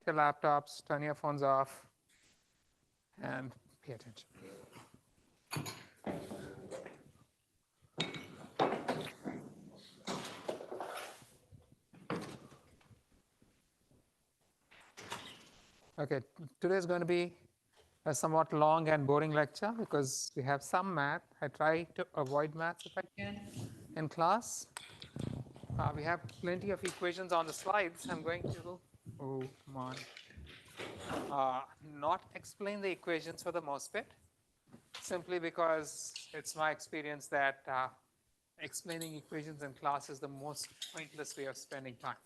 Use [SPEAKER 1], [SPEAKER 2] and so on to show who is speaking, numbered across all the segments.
[SPEAKER 1] your laptops, turn your phones off, and pay attention. Okay, today is going to be a somewhat long and boring lecture because we have some math. I try to avoid maths if I can in class. We have plenty of equations on the slides. I'm going to, oh, come on, not explain the equations for the most bit, simply because it's my experience that explaining equations in class is the most pointless way of spending time.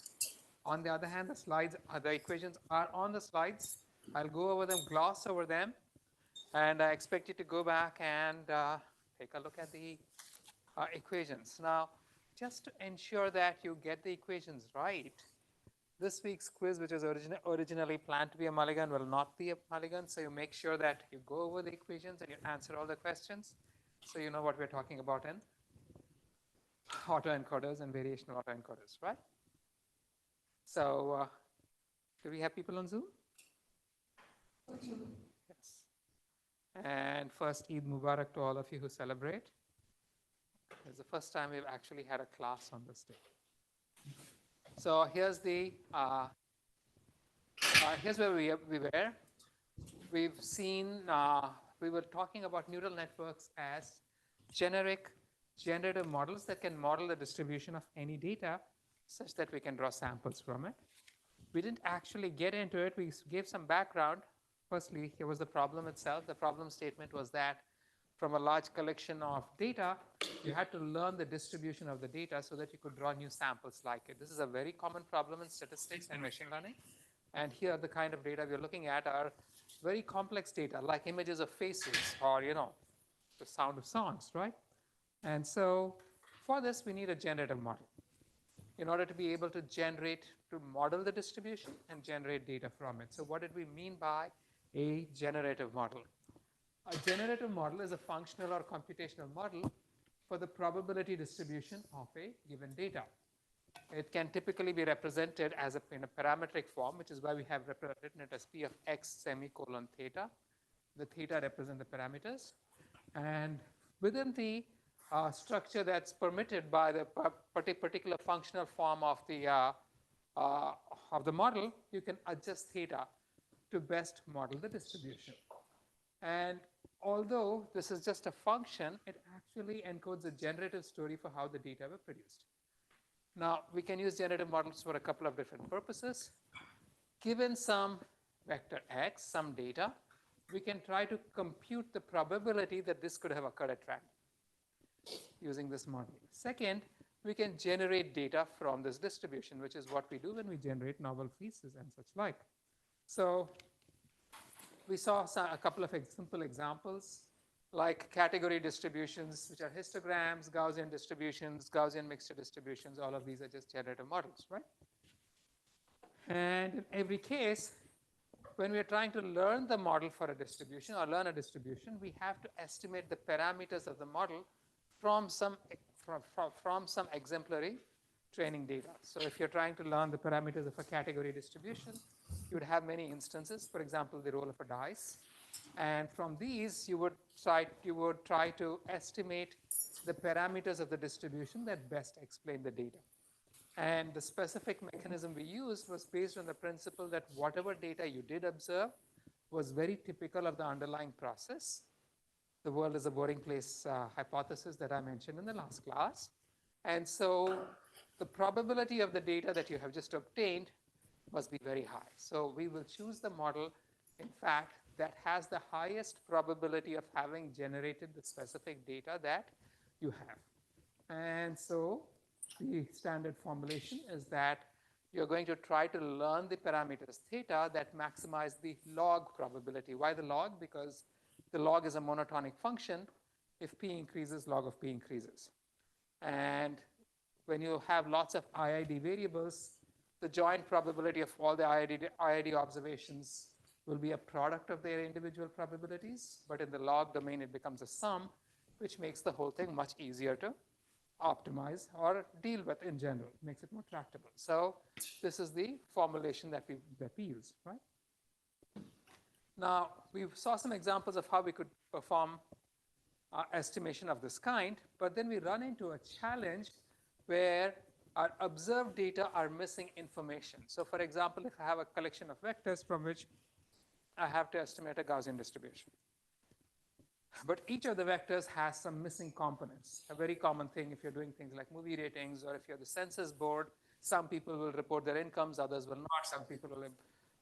[SPEAKER 1] On the other hand, the equations are on the slides. I'll go over them, gloss over them, and I expect you to go back and take a look at the equations. Now, just to ensure that you get the equations right, this week's quiz, which was originally planned to be a mulligan, will not be a mulligan. So you make sure that you go over the equations and you answer all the questions, so you know what we're talking about in autoencoders and variational autoencoders, right? So do we have people on Zoom? Yes. And first, Eid Mubarak to all of you who celebrate. It's the first time we've actually had a class on this day. So here's the here's where we were. We've seen we were talking about neural networks as generative models that can model the distribution of any data such that we can draw samples from it. We didn't actually get into it. We gave some background. Firstly, here was the problem itself. The problem statement was that from a large collection of data, you had to learn the distribution of the data so that you could draw new samples like it. This is a very common problem in statistics and machine learning. And here, the kind of data we're looking at are very complex data, like images of faces or, the sound of songs, right? And so for this, we need a generative model in order to be able to model the distribution and generate data from it. So what did we mean by a generative model? A generative model is a functional or computational model for the probability distribution of a given data. It can typically be represented as in a parametric form, which is why we have written it as P of x semicolon theta. The theta represent the parameters. And within the structure that's permitted by the particular functional form of the model, you can adjust theta to best model the distribution. And although this is just a function, it actually encodes a generative story for how the data were produced. Now, we can use generative models for a couple of different purposes. Given some vector x, some data, we can try to compute the probability that this could have occurred at random using this model. Second, we can generate data from this distribution, which is what we do when we generate novel feces and such like. So we saw a couple of simple examples, like category distributions, which are histograms, Gaussian distributions, Gaussian mixture distributions. All of these are just generative models, right? And in every case, when we are trying to learn the model for a distribution or learn a distribution, we have to estimate the parameters of the model from some exemplary training data. So if you're trying to learn the parameters of a category distribution, you would have many instances, for example, the roll of a dice. And from these, you would try to estimate the parameters of the distribution that best explain the data. And the specific mechanism we used was based on the principle that whatever data you did observe was very typical of the underlying process. The world is a boring place hypothesis that I mentioned in the last class. And so the probability of the data that you have just obtained must be very high. So we will choose the model, in fact, that has the highest probability of having generated the specific data that you have. And so the standard formulation is that you're going to try to learn the parameters theta that maximize the log probability. Why the log? Because the log is a monotonic function. If p increases, log of p increases. And when you have lots of IID variables, the joint probability of all the IID observations will be a product of their individual probabilities. But in the log domain, it becomes a sum, which makes the whole thing much easier to optimize or deal with in general, makes it more tractable. So this is the formulation that we use, right? Now, we saw some examples of how we could perform estimation of this kind, but then we run into a challenge where our observed data are missing information. So for example, if I have a collection of vectors from which I have to estimate a Gaussian distribution, but each of the vectors has some missing components. A very common thing if you're doing things like movie ratings, or if you're the census board, some people will report their incomes, others will not. Some people will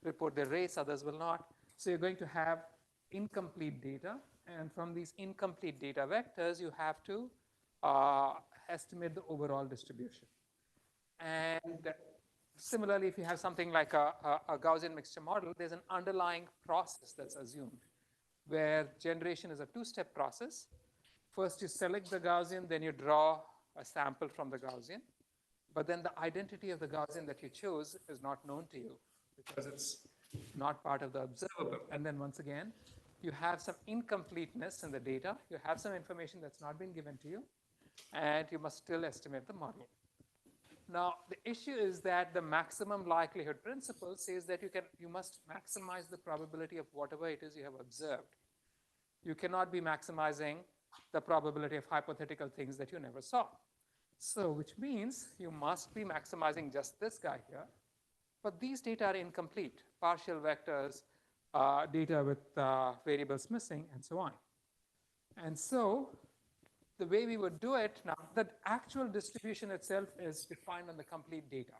[SPEAKER 1] report their race, others will not. So you're going to have incomplete data, and from these incomplete data vectors, you have to estimate the overall distribution. And similarly, if you have something like a Gaussian mixture model, there's an underlying process that's assumed, where generation is a two-step process. First, you select the Gaussian, then you draw a sample from the Gaussian. But then the identity of the Gaussian that you chose is not known to you because it's not part of the observable. And then once again, you have some incompleteness in the data. You have some information that's not been given to you, and you must still estimate the model. Now, the issue is that the maximum likelihood principle says that you must maximize the probability of whatever it is you have observed. You cannot be maximizing the probability of hypothetical things that you never saw. So, which means you must be maximizing just this guy here. But these data are incomplete, partial vectors, data with variables missing, and so on. And so, the way we would do it now, the actual distribution itself is defined on the complete data.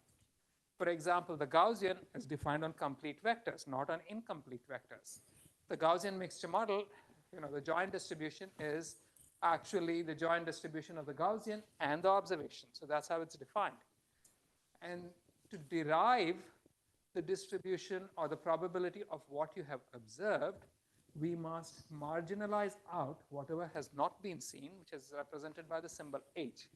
[SPEAKER 1] For example, the Gaussian is defined on complete vectors, not on incomplete vectors. The Gaussian mixture model, the joint distribution is actually the joint distribution of the Gaussian and the observation. So that's how it's defined. And to derive the distribution or the probability of what you have observed, we must marginalize out whatever has not been seen, which is represented by the symbol H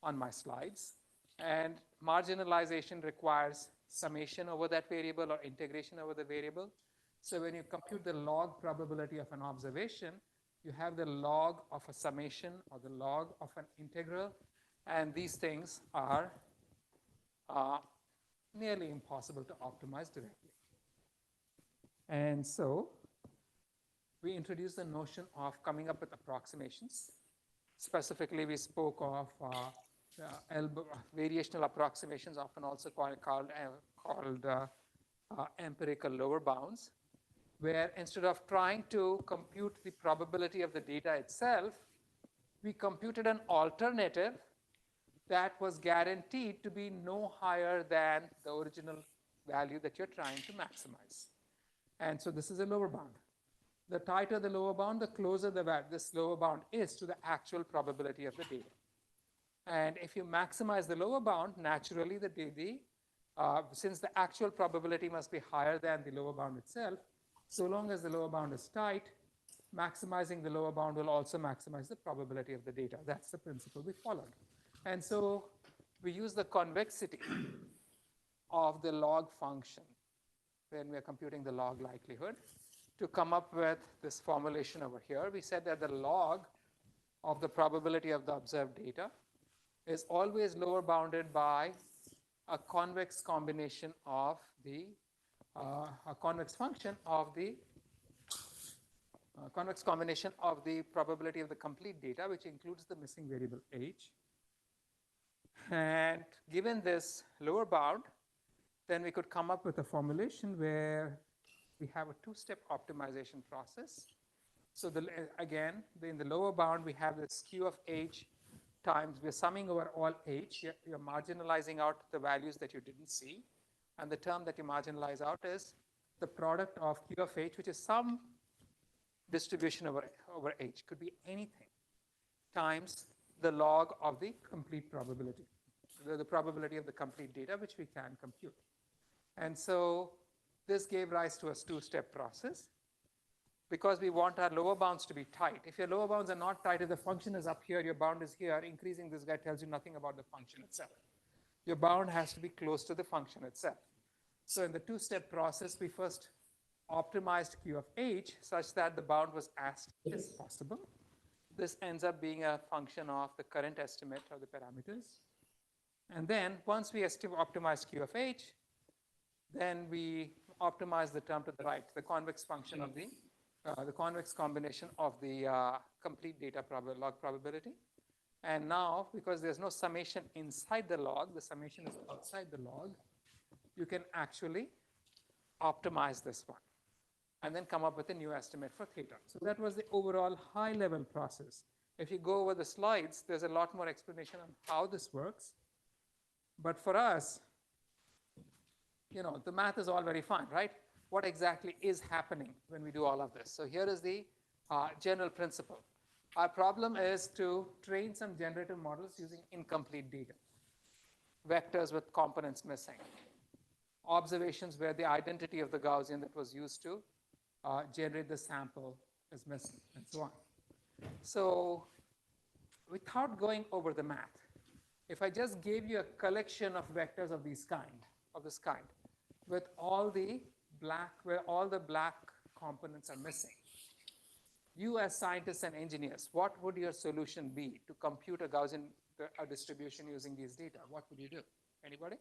[SPEAKER 1] on my slides. And marginalization requires summation over that variable or integration over the variable. So when you compute the log probability of an observation, you have the log of a summation or the log of an integral, and these things are nearly impossible to optimize directly. And so we introduced the notion of coming up with approximations. Specifically, we spoke of variational approximations, often also called empirical lower bounds, where instead of trying to compute the probability of the data itself, we computed an alternative that was guaranteed to be no higher than the original value that you're trying to maximize. And so this is a lower bound. The tighter the lower bound, the closer this lower bound is to the actual probability of the data. And if you maximize the lower bound, naturally, since the actual probability must be higher than the lower bound itself, so long as the lower bound is tight, maximizing the lower bound will also maximize the probability of the data. That's the principle we followed. And so we use the convexity of the log function when we're computing the log likelihood to come up with this formulation over here. We said that the log of the probability of the observed data is always lower bounded by a convex combination of the a convex function of the convex combination of the probability of the complete data, which includes the missing variable H. And given this lower bound, then we could come up with a formulation where we have a two-step optimization process. So again, in the lower bound, we have this Q of H times, we're summing over all H. You're marginalizing out the values that you didn't see. And the term that you marginalize out is the product of Q of H, which is some distribution over H, could be anything, times the log of the complete probability, the probability of the complete data, which we can compute. And so this gave rise to a two-step process because we want our lower bounds to be tight. If your lower bounds are not tight, if the function is up here, your bound is here, increasing this guy tells you nothing about the function itself. Your bound has to be close to the function itself. So in the two-step process, we first optimized Q of H such that the bound was as tight as possible. This ends up being a function of the current estimate of the parameters. And then once we optimize Q of H, then we optimize the term to the right, the convex function of the convex combination of the complete data log probability. And now, because there's no summation inside the log, the summation is outside the log, you can actually optimize this one and then come up with a new estimate for theta. So that was the overall high-level process. If you go over the slides, there's a lot more explanation on how this works. But for us, the math is all very fine, right? What exactly is happening when we do all of this? So here is the general principle. Our problem is to train some generative models using incomplete data, vectors with components missing, observations where the identity of the Gaussian that was used to generate the sample is missing, and so on. So without going over the math, if I just gave you a collection of vectors of this kind, with all the black, where all the black components are missing, you as scientists and engineers, what would your solution be to compute a Gaussian distribution using these data? What would you do? Anybody?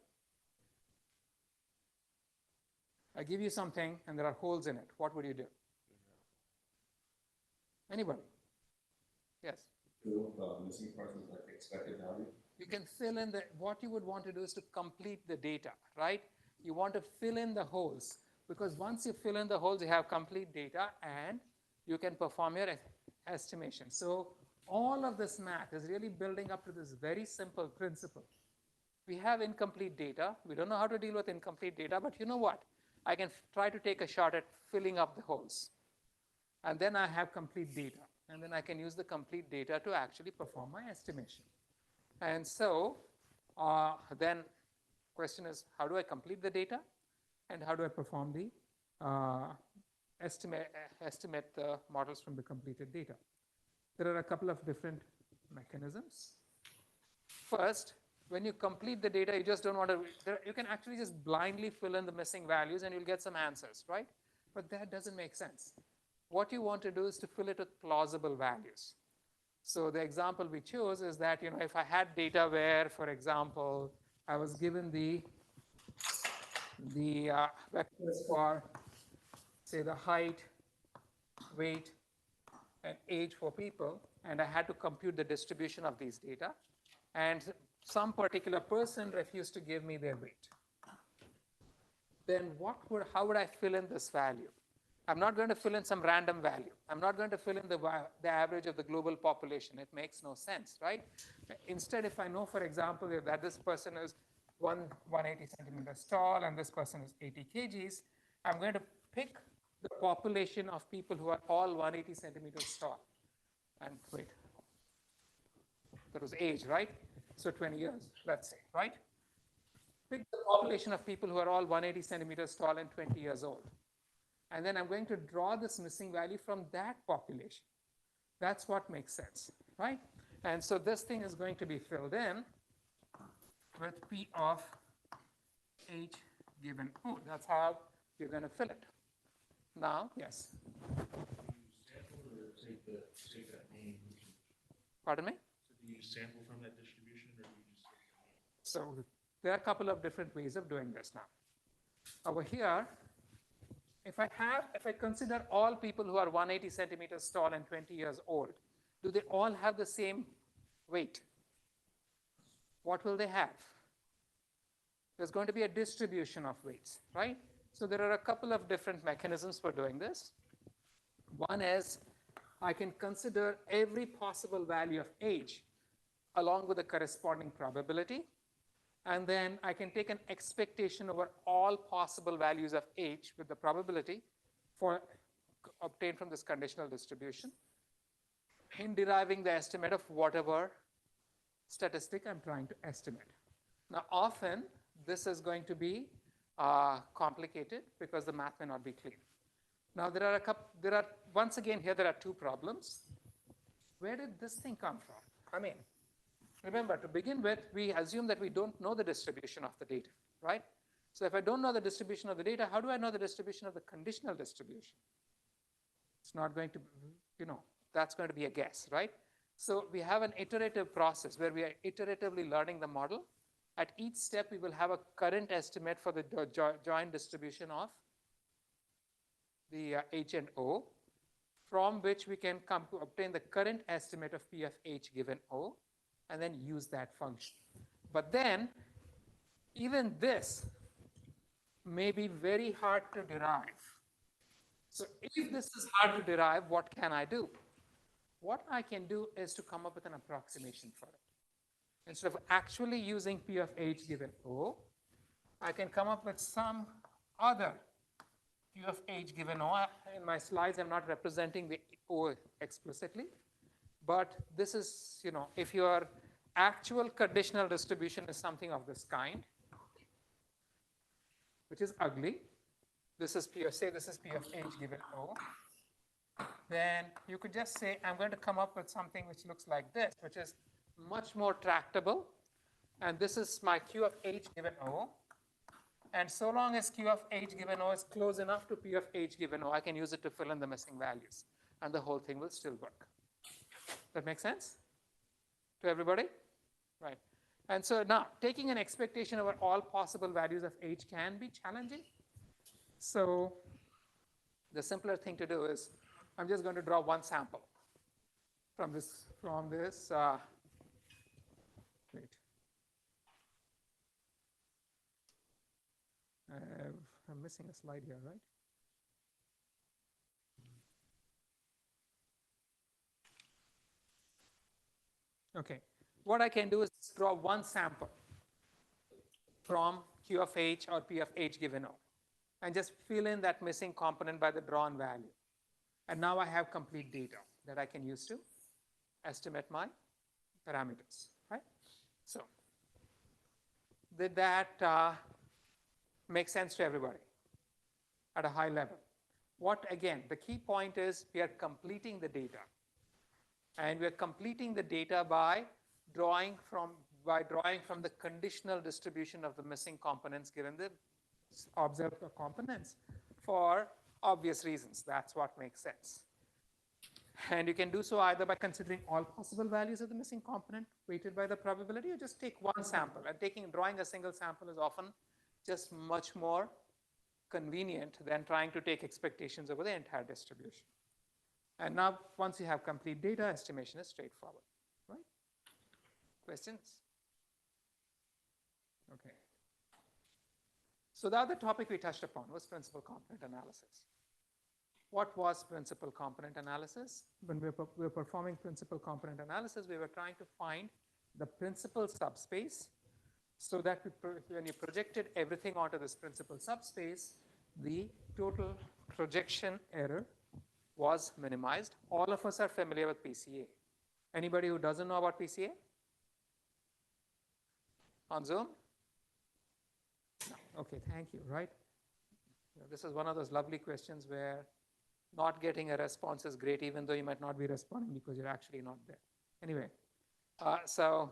[SPEAKER 1] I give you something and there are holes in it. What would you do? Anybody? Yes?
[SPEAKER 2] Fill missing parts with like expected value.
[SPEAKER 1] You can fill in what you would want to do is to complete the data, right? You want to fill in the holes, because once you fill in the holes, you have complete data and you can perform your estimation. So all of this math is really building up to this very simple principle. We have incomplete data. We don't know how to deal with incomplete data, but you know what? I can try to take a shot at filling up the holes. And then I have complete data. And then I can use the complete data to actually perform my estimation. And so then question is, how do I complete the data? And how do I perform the estimate the models from the completed data? There are a couple of different mechanisms. First, when you complete the data, you just don't want to, you can actually just blindly fill in the missing values and you'll get some answers, right? But that doesn't make sense. What you want to do is to fill it with plausible values. So the example we chose is that, if I had data where, for example, I was given the vectors for, say, the height, weight, and age for people, and I had to compute the distribution of these data, and some particular person refused to give me their weight. Then how would I fill in this value? I'm not going to fill in some random value. I'm not going to fill in the average of the global population. It makes no sense, right? Instead, if I know, for example, that this person is 180 centimeters tall and this person is 80 kgs, I'm going to pick the population of people who are all 180 centimeters tall. And wait, that was age, right? So 20 years, let's say, right? Pick the population of people who are all 180 centimeters tall and 20 years old. And then I'm going to draw this missing value from that population. That's what makes sense, right? And so this thing is going to be filled in with P of H given O. That's how you're going to fill it. Now, yes? Pardon me?
[SPEAKER 3] Do you sample from that distribution, or do you just?
[SPEAKER 1] So there are a couple of different ways of doing this now. Over here, if I consider all people who are 180 centimeters tall and 20 years old, do they all have the same weight? What will they have? There's going to be a distribution of weights, right? So there are a couple of different mechanisms for doing this. One is I can consider every possible value of age along with the corresponding probability. And then I can take an expectation over all possible values of H with the probability obtained from this conditional distribution in deriving the estimate of whatever statistic I'm trying to estimate. Now, often this is going to be complicated because the math may not be clear. Now, once again, here there are two problems. Where did this thing come from? I mean, remember, to begin with, we assume that we don't know the distribution of the data, right? So if I don't know the distribution of the data, how do I know the distribution of the conditional distribution? It's not going to, that's going to be a guess, right? So we have an iterative process where we are iteratively learning the model. At each step, we will have a current estimate for the joint distribution of the H and O, from which we can come to obtain the current estimate of P of H given O, and then use that function. But then, even this may be very hard to derive. So if this is hard to derive, what can I do? What I can do is to come up with an approximation for it. Instead of actually using P of H given O, I can come up with some other P of H given O. In my slides, I'm not representing the O explicitly, but this is, if your actual conditional distribution is something of this kind, which is ugly, this is P of, say this is P of H given O, then you could just say, I'm going to come up with something which looks like this, which is much more tractable. And this is my Q of H given O. And so long as Q of H given O is close enough to P of H given O, I can use it to fill in the missing values. And the whole thing will still work. That make sense to everybody? Right. And so now, taking an expectation over all possible values of H can be challenging. So the simpler thing to do is, I'm just going to draw one sample from this, wait. I'm missing a slide here, right? Okay. What I can do is draw one sample from Q of H or P of H given O, and just fill in that missing component by the drawn value. And now I have complete data that I can use to estimate my parameters, right? So did that make sense to everybody at a high level? Again, the key point is we are completing the data. And we are completing the data by drawing from the conditional distribution of the missing components given the observed components for obvious reasons. That's what makes sense. And you can do so either by considering all possible values of the missing component weighted by the probability, or just take one sample. And drawing a single sample is often just much more convenient than trying to take expectations over the entire distribution. And now, once you have complete data, estimation is straightforward, right? Questions? Okay. So the other topic we touched upon was principal component analysis. What was principal component analysis? When we were performing principal component analysis, we were trying to find the principal subspace so that when you projected everything onto this principal subspace, the total projection error was minimized. All of us are familiar with PCA. Anybody who doesn't know about PCA? On Zoom? No. Okay, thank you, right? This is one of those lovely questions where not getting a response is great, even though you might not be responding because you're actually not there. Anyway, so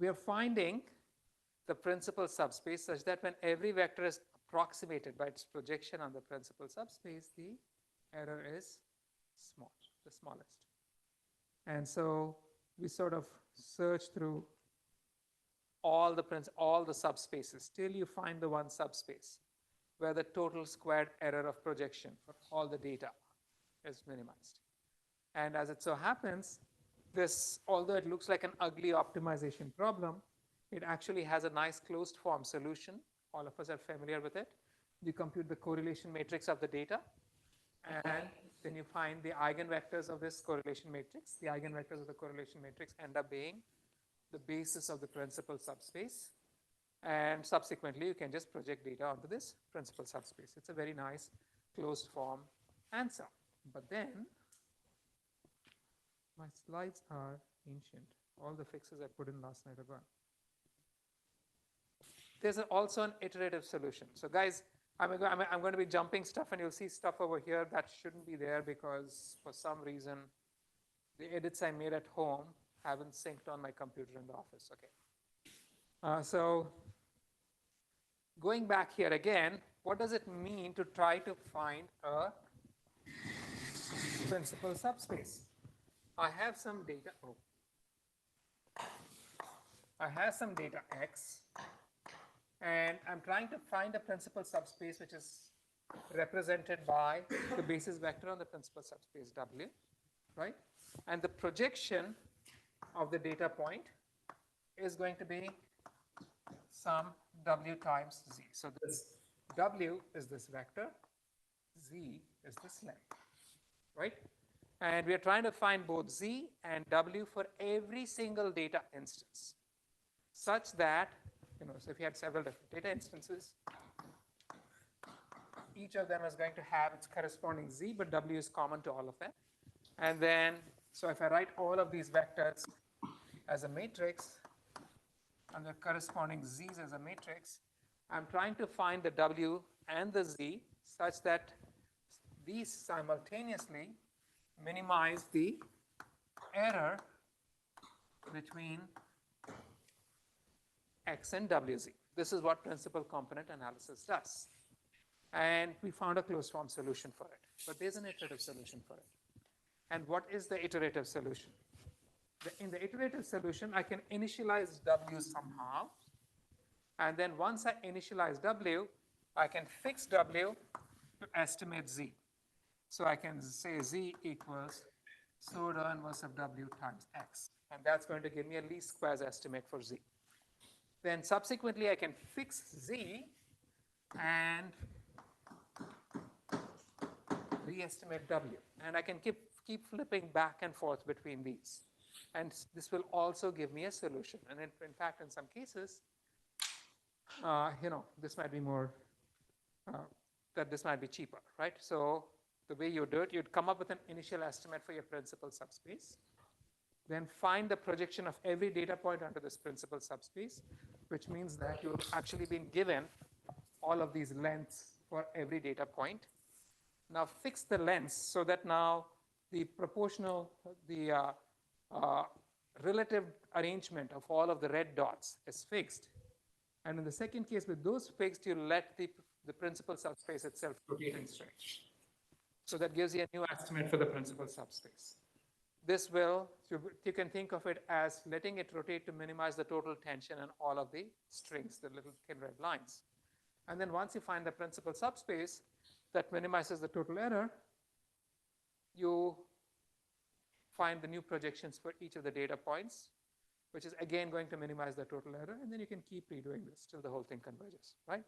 [SPEAKER 1] we are finding the principal subspace such that when every vector is approximated by its projection on the principal subspace, the error is small, the smallest. And so we sort of search through all the subspaces till you find the one subspace where the total squared error of projection for all the data is minimized. And as it so happens, this, although it looks like an ugly optimization problem, it actually has a nice closed form solution. All of us are familiar with it. You compute the correlation matrix of the data, and then you find the eigenvectors of this correlation matrix. The eigenvectors of the correlation matrix end up being the basis of the principal subspace. And subsequently, you can just project data onto this principal subspace. It's a very nice closed form answer. But then, my slides are ancient. All the fixes I put in last night are gone. There's also an iterative solution. So guys, I'm going to be jumping stuff, and you'll see stuff over here that shouldn't be there because for some reason, the edits I made at home haven't synced on my computer in the office. Okay. So going back here again, what does it mean to try to find a principal subspace? I have some data. Oh. I have some data X, and I'm trying to find a principal subspace which is represented by the basis vector on the principal subspace W, right? And the projection of the data point is going to be some W times Z. So this W is this vector, Z is this length, right? And we are trying to find both Z and W for every single data instance, such that, so if you had several different data instances, each of them is going to have its corresponding Z, but W is common to all of them. And then, so if I write all of these vectors as a matrix, and the corresponding Z's as a matrix, I'm trying to find the W and the Z such that these simultaneously minimize the error between X and WZ. This is what principal component analysis does. And we found a closed form solution for it. But there's an iterative solution for it. And what is the iterative solution? In the iterative solution, I can initialize W somehow. And then once I initialize W, I can fix W to estimate Z. So I can say Z equals pseudo inverse of W times X. And that's going to give me a least squares estimate for Z. Then subsequently, I can fix Z and re-estimate W. And I can keep flipping back and forth between these. And this will also give me a solution. And in fact, in some cases, this might be more, that this might be cheaper, right? So the way you do it, you'd come up with an initial estimate for your principal subspace, then find the projection of every data point onto this principal subspace, which means that you've actually been given all of these lengths for every data point. Now fix the lengths so that now the proportional, the relative arrangement of all of the red dots is fixed. And in the second case, with those fixed, you let the principal subspace itself rotate and stretch. So that gives you a new estimate for the principal subspace. This will, you can think of it as letting it rotate to minimize the total tension in all of the strings, the little thin red lines. And then once you find the principal subspace that minimizes the total error, you find the new projections for each of the data points, which is again going to minimize the total error, and then you can keep redoing this till the whole thing converges, right?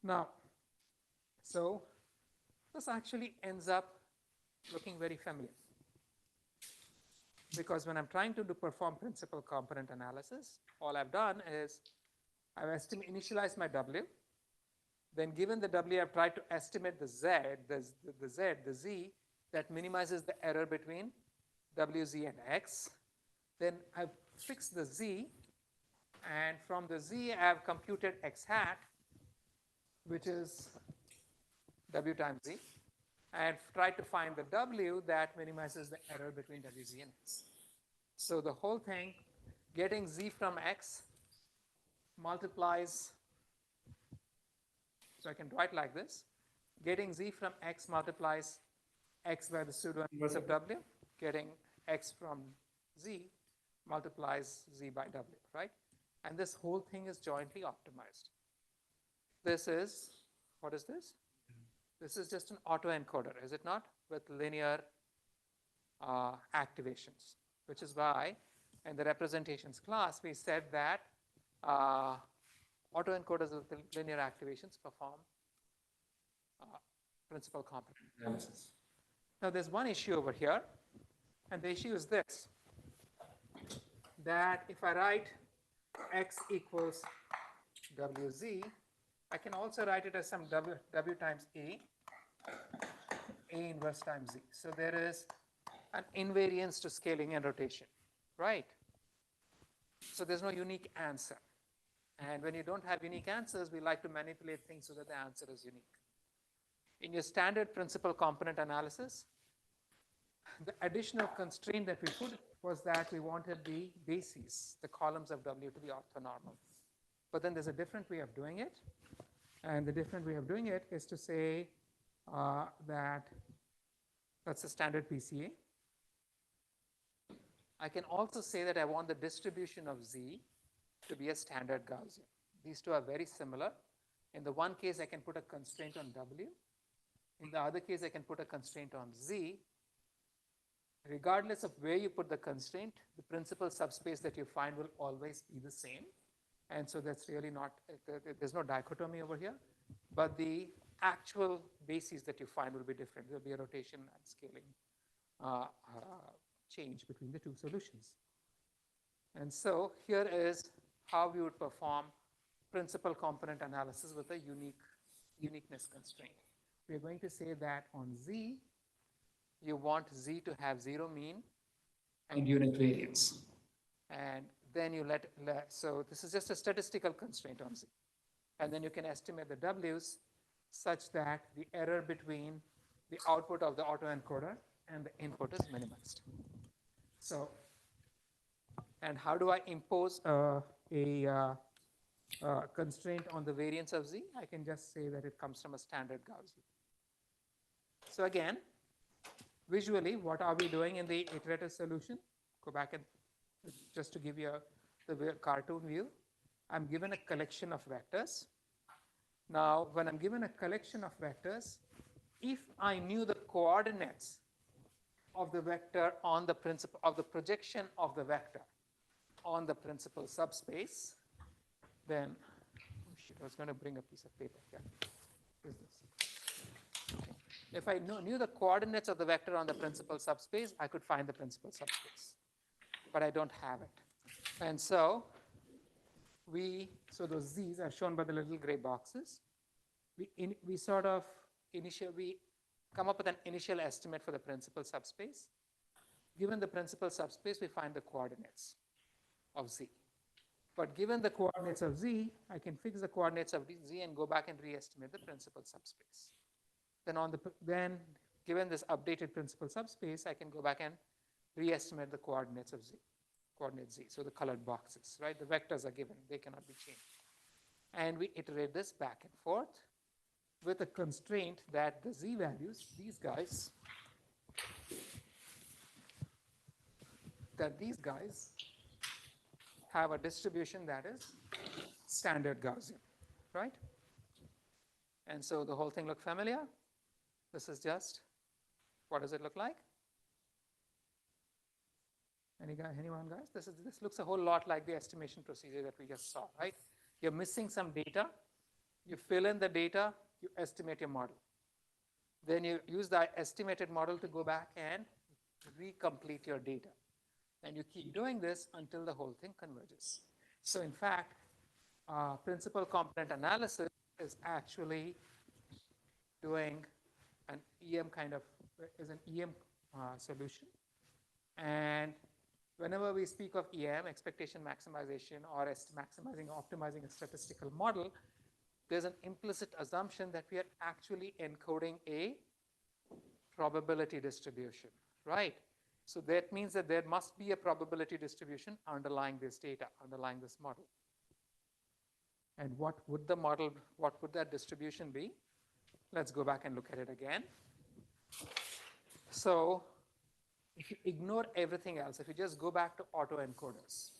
[SPEAKER 1] Now, so this actually ends up looking very familiar. Because when I'm trying to perform principal component analysis, all I've done is I've initialized my W. Then given the W, I've tried to estimate the Z, the Z that minimizes the error between WZ and X. Then I've fixed the Z, and from the Z, I've computed X hat, which is W times Z, and tried to find the W that minimizes the error between WZ and X. So the whole thing, getting Z from X multiplies, so I can write like this, getting Z from X multiplies X by the pseudo inverse of W, getting X from Z multiplies Z by W, right? And this whole thing is jointly optimized. This is, what is this? This is just an autoencoder, is it not? With linear activations, which is why in the representations class we said that autoencoders with linear activations perform principal component analysis. Now there's one issue over here, and the issue is this, that if I write X equals WZ, I can also write it as some W times A inverse times Z. So there is an invariance to scaling and rotation, right? So there's no unique answer. And when you don't have unique answers, we like to manipulate things so that the answer is unique. In your standard principal component analysis, the additional constraint that we put was that we wanted the bases, the columns of W, to be orthonormal. But then there's a different way of doing it. And the different way of doing it is to say that's a standard PCA. I can also say that I want the distribution of Z to be a standard Gaussian. These two are very similar. In the one case, I can put a constraint on W. In the other case, I can put a constraint on Z. Regardless of where you put the constraint, the principal subspace that you find will always be the same. And so that's really not, there's no dichotomy over here, but the actual bases that you find will be different. There'll be a rotation and scaling change between the two solutions. And so here is how we would perform principal component analysis with a uniqueness constraint. We're going to say that on Z, you want Z to have 0 mean and unit variance. And then you so this is just a statistical constraint on Z. And then you can estimate the W's such that the error between the output of the autoencoder and the input is minimized. So, and how do I impose a constraint on the variance of Z? I can just say that it comes from a standard Gaussian. So again, visually, what are we doing in the iterative solution? Go back and just to give you the cartoon view. I'm given a collection of vectors. Now, when I'm given a collection of vectors, if I knew the coordinates of the vector on the principal of the projection of the vector on the principal subspace, then I was going to bring a piece of paper here. What is this? Okay. If I knew the coordinates of the vector on the principal subspace, I could find the principal subspace, but I don't have it. And so those Z's are shown by the little gray boxes. We sort of we come up with an initial estimate for the principal subspace. Given the principal subspace, we find the coordinates of Z. But given the coordinates of Z, I can fix the coordinates of Z and go back and re-estimate the principal subspace. Then given this updated principal subspace, I can go back and re-estimate the coordinates of Z, coordinate Z. So the colored boxes, right? The vectors are given, they cannot be changed. And we iterate this back and forth with a constraint that the Z values, these guys have a distribution that is standard Gaussian, right? And so the whole thing look familiar? This is just, what does it look like? Anyone guys? This looks a whole lot like the estimation procedure that we just saw, right? You're missing some data, you fill in the data, you estimate your model. Then you use the estimated model to go back and recomplete your data. And you keep doing this until the whole thing converges. So in fact, principal component analysis is actually doing an EM solution. And whenever we speak of EM, expectation maximization, or maximizing, optimizing a statistical model, there's an implicit assumption that we are actually encoding a probability distribution, right? So that means that there must be a probability distribution underlying this data, underlying this model. And what would that distribution be? Let's go back and look at it again. So if you ignore everything else, if you just go back to autoencoders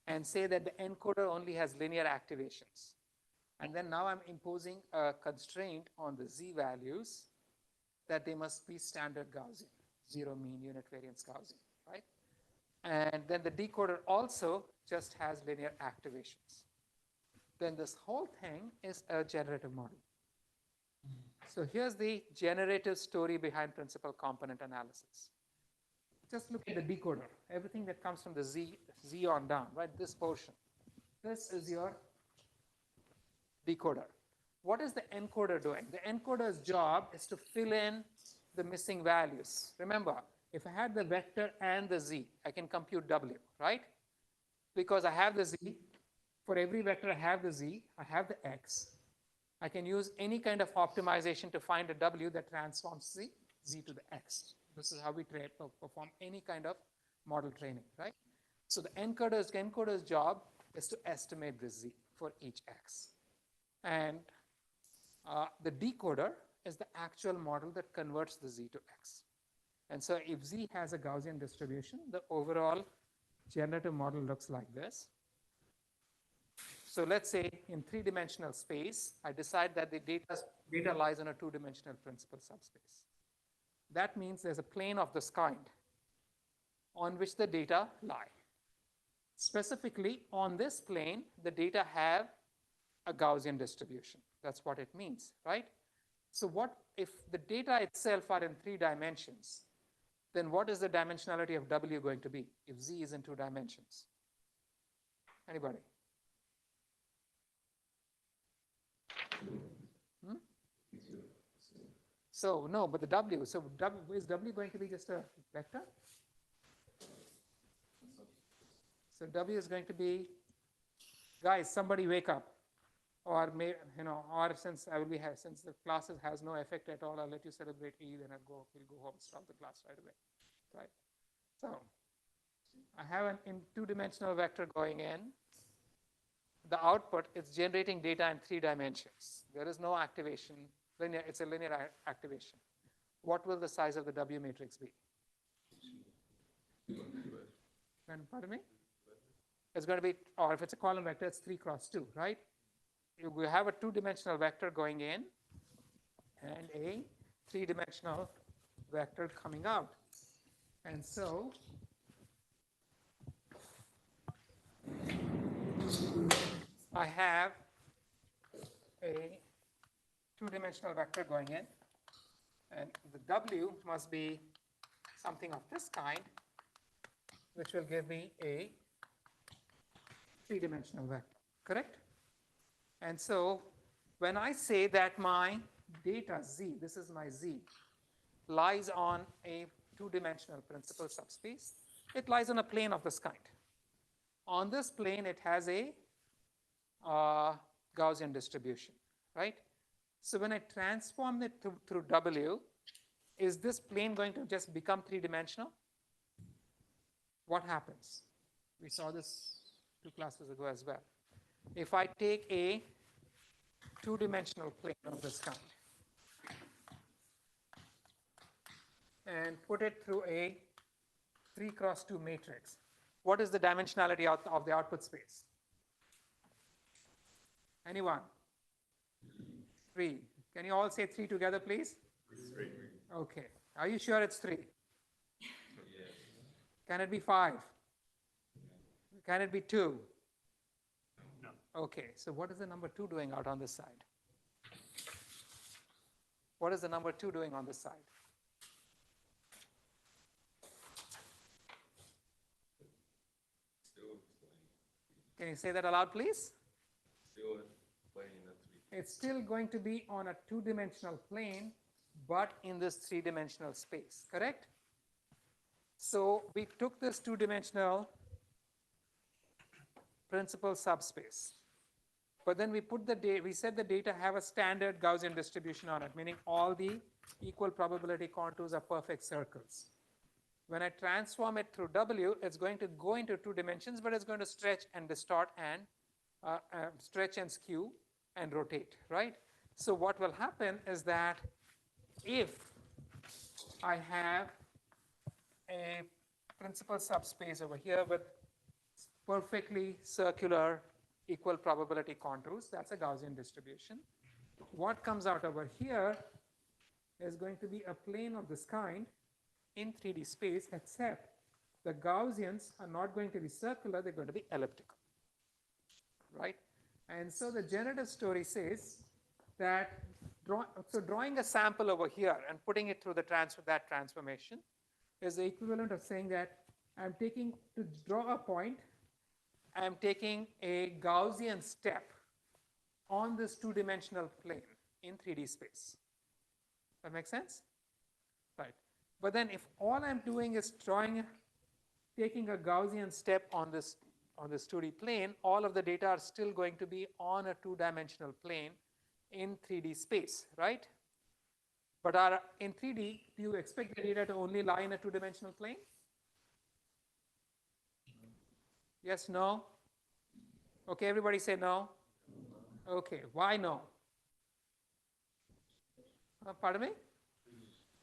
[SPEAKER 1] and say that the encoder only has linear activations, and then now I'm imposing a constraint on the Z values that they must be standard Gaussian, 0 mean unit variance Gaussian, right? And then the decoder also just has linear activations. Then this whole thing is a generative model. So here's the generative story behind principal component analysis. Just look at the decoder, everything that comes from the Z on down, right? This portion. This is your decoder. What is the encoder doing? The encoder's job is to fill in the missing values. Remember, if I had the vector and the Z, I can compute W, right? Because I have the Z, for every vector I have the Z, I have the X. I can use any kind of optimization to find a W that transforms Z to the X. This is how we perform any kind of model training, right? So the encoder's job is to estimate the Z for each X. And the decoder is the actual model that converts the Z to X. And so if Z has a Gaussian distribution, the overall generative model looks like this. So let's say in three-dimensional space, I decide that the data lies on a two-dimensional principal subspace. That means there's a plane of this kind on which the data lie. Specifically, on this plane, the data have a Gaussian distribution. That's what it means, right? So what if the data itself are in 3 dimensions, then what is the dimensionality of W going to be if Z is in 2 dimensions? Anybody? So no, but the W, so is W going to be just a vector? So W is going to be, guys, somebody wake up. Or may, or since I will be since the class has no effect at all, I'll let you celebrate Eid and we'll go home, stop the class right away, right? So I have an in 2-dimensional vector going in. The output is generating data in 3 dimensions. There is no activation, linear. It's a linear activation. What will the size of the W matrix be? Pardon me? It's going to be, or if it's a column vector, it's 3 cross 2, right? We have a 2-dimensional vector going in and a 3-dimensional vector coming out. And so I have a 2-dimensional vector going in, and the W must be something of this kind, which will give me a 3-dimensional vector, correct? And so when I say that my data Z, this is my Z, lies on a 2-dimensional principal subspace, it lies on a plane of this kind. On this plane, it has a Gaussian distribution, right? So when I transform it through W, is this plane going to just become 3-dimensional? What happens? We saw this 2 classes ago as well. If I take a 2-dimensional plane of this kind and put it through a 3 cross 2 matrix, what is the dimensionality of the output space? Anyone? 3. Can you all say 3 together, please?
[SPEAKER 3] 3.
[SPEAKER 1] Okay. Are you sure it's 3? Yes. Can it be 5? Can it be 2?
[SPEAKER 3] No.
[SPEAKER 1] Okay, so what is the number 2 doing out on this side? What is the number 2 doing on this side? Can you say that aloud, please?
[SPEAKER 2] Still playing in a 3.
[SPEAKER 1] It's still going to be on a 2-dimensional plane, but in this 3-dimensional space, correct? So we took this 2-dimensional principal subspace, but then we put we said the data have a standard Gaussian distribution on it, meaning all the equal probability contours are perfect circles. When I transform it through W, it's going to go into 2 dimensions, but it's going to stretch and distort and stretch and skew and rotate, right? So what will happen is that if I have a principal subspace over here with perfectly circular equal probability contours, that's a Gaussian distribution. What comes out over here is going to be a plane of this kind in 3D space, except the Gaussians are not going to be circular, they're going to be elliptical, right? And so the generative story says that drawing a sample over here and putting it through that transformation is the equivalent of saying that to draw a point, I'm taking a Gaussian step on this 2-dimensional plane in 3D space. That makes sense? Right. But then if all I'm doing is taking a Gaussian step on this 2D plane, all of the data are still going to be on a 2-dimensional plane in 3D space, right? But in 3D, do you expect the data to only lie in a 2-dimensional plane? Yes, no? Okay, everybody say no. Okay, why no? Pardon me?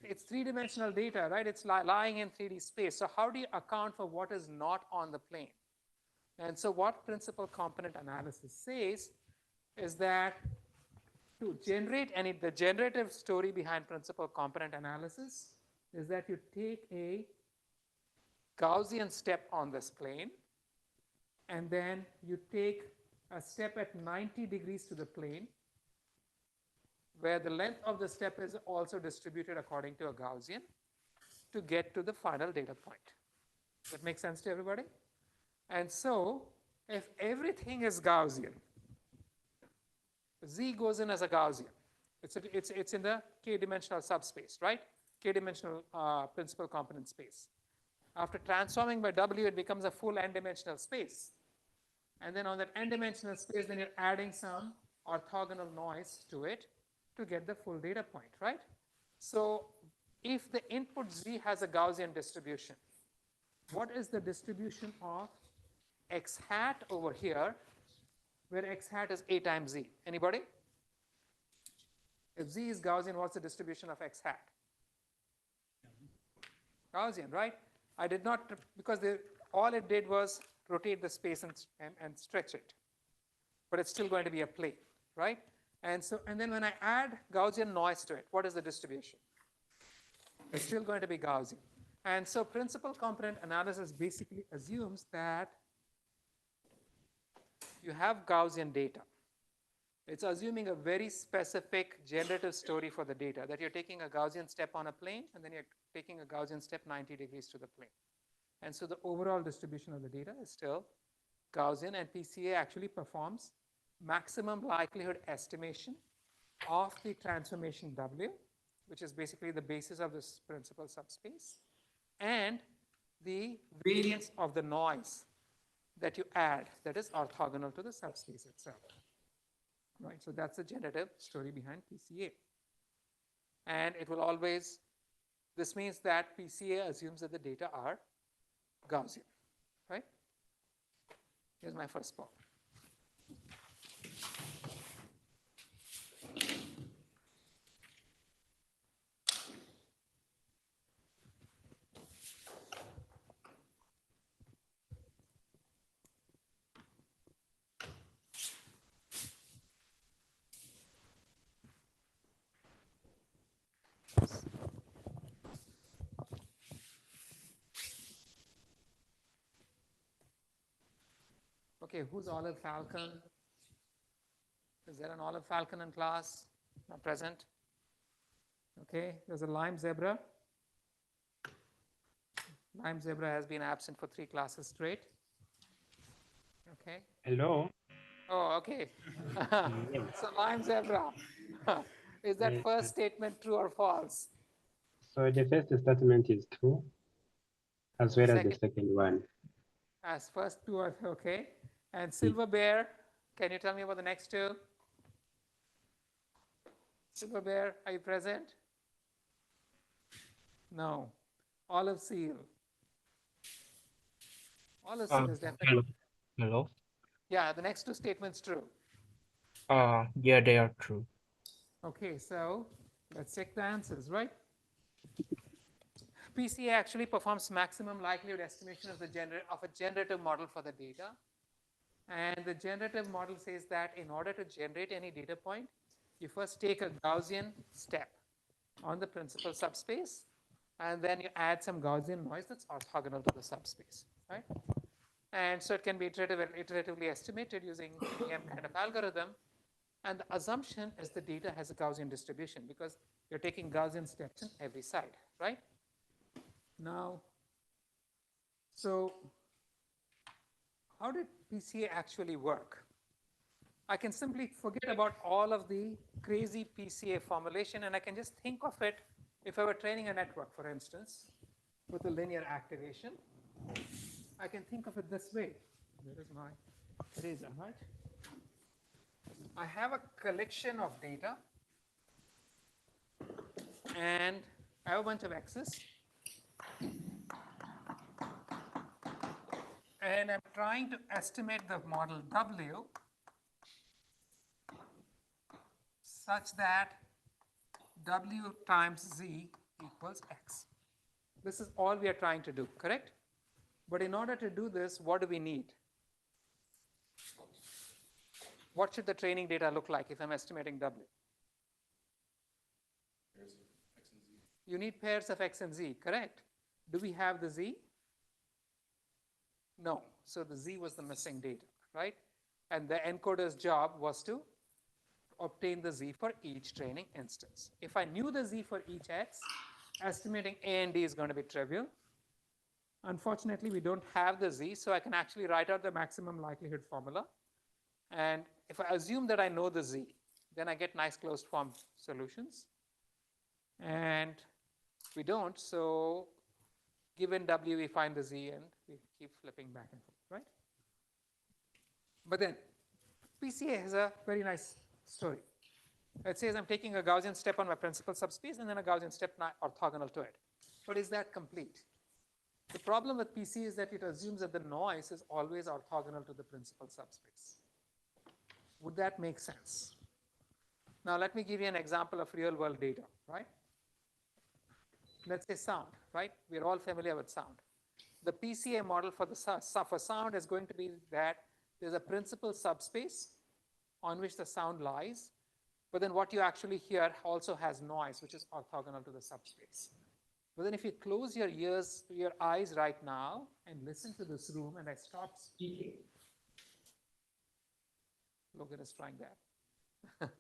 [SPEAKER 1] it's three-dimensional data, right? It's lying in 3D space. So how do you account for what is not on the plane? And so what principal component analysis says is that to generate the generative story behind principal component analysis is that you take a Gaussian step on this plane, and then you take a step at 90 degrees to the plane, where the length of the step is also distributed according to a Gaussian to get to the final data point. Does that make sense to everybody? And so if everything is Gaussian, Z goes in as a Gaussian. It's in the k-dimensional subspace, right? K-dimensional principal component space. After transforming by W, it becomes a full n-dimensional space. And then on that n-dimensional space, then you're adding some orthogonal noise to it to get the full data point, right? So if the input Z has a Gaussian distribution, what is the distribution of x hat over here, where x hat is A times Z? Anybody? If Z is Gaussian, what's the distribution of x hat? Gaussian, right? I did not, because all it did was rotate the space and stretch it. But it's still going to be a plane, right? And then when I add Gaussian noise to it, what is the distribution? It's still going to be Gaussian. And so principal component analysis basically assumes that you have Gaussian data. It's assuming a very specific generative story for the data, that you're taking a Gaussian step on a plane, and then you're taking a Gaussian step 90 degrees to the plane. And so the overall distribution of the data is still Gaussian, and PCA actually performs maximum likelihood estimation of the transformation W, which is basically the basis of this principal subspace, and the variance of the noise that you add that is orthogonal to the subspace itself. Right, so that's the generative story behind PCA. And it will always, this means that PCA assumes that the data are Gaussian, right? Here's my first part. Okay, who's Olive Falcon? Is there an Olive Falcon in class? Not present. Okay, there's a Lime Zebra. Lime Zebra has been absent for 3 classes straight. Okay.
[SPEAKER 4] Hello.
[SPEAKER 1] Oh, okay. So Lime Zebra, is that first statement true or false?
[SPEAKER 4] So the first statement is true, as well as the second one.
[SPEAKER 1] As first two are okay. And Silver Bear, can you tell me about the next two? Silver Bear, are you present? No. Olive Seal. Olive Seal is definitely.
[SPEAKER 5] Hello.
[SPEAKER 1] Yeah, the next two statements true.
[SPEAKER 5] Yeah, they are true.
[SPEAKER 1] Okay, so let's check the answers, right? PCA actually performs maximum likelihood estimation of a generative model for the data. And the generative model says that in order to generate any data point, you first take a Gaussian step on the principal subspace, and then you add some Gaussian noise that's orthogonal to the subspace, right? And so it can be iteratively estimated using EM kind of algorithm. And the assumption is the data has a Gaussian distribution because you're taking Gaussian steps in every side, right? Now, so how did PCA actually work? I can simply forget about all of the crazy PCA formulation, and I can just think of it if I were training a network, for instance, with a linear activation. I can think of it this way. Where is my eraser, right? I have a collection of data, and I have a bunch of x's. And I'm trying to estimate the model W such that W times Z equals x. This is all we are trying to do, correct? But in order to do this, what do we need? What should the training data look like if I'm estimating W?
[SPEAKER 2] Here's X and Z.
[SPEAKER 1] You need pairs of x and z, correct? Do we have the z? No. So the z was the missing data, right? And the encoder's job was to obtain the z for each training instance. If I knew the z for each x, estimating a and d is going to be trivial. Unfortunately, we don't have the z, so I can actually write out the maximum likelihood formula. And if I assume that I know the z, then I get nice closed form solutions. And we don't, so given w, we find the z, and we keep flipping back and forth, right? But then PCA has a very nice story. It says I'm taking a Gaussian step on my principal subspace and then a Gaussian step orthogonal to it. But is that complete? The problem with PCA is that it assumes that the noise is always orthogonal to the principal subspace. Would that make sense? Now let me give you an example of real world data, right? Let's say sound, right? We're all familiar with sound. The PCA model for the for sound is going to be that there's a principal subspace on which the sound lies, but then what you actually hear also has noise, which is orthogonal to the subspace. But then if you close your ears, your eyes right now and listen to this room and I stop speaking, Logan is trying that.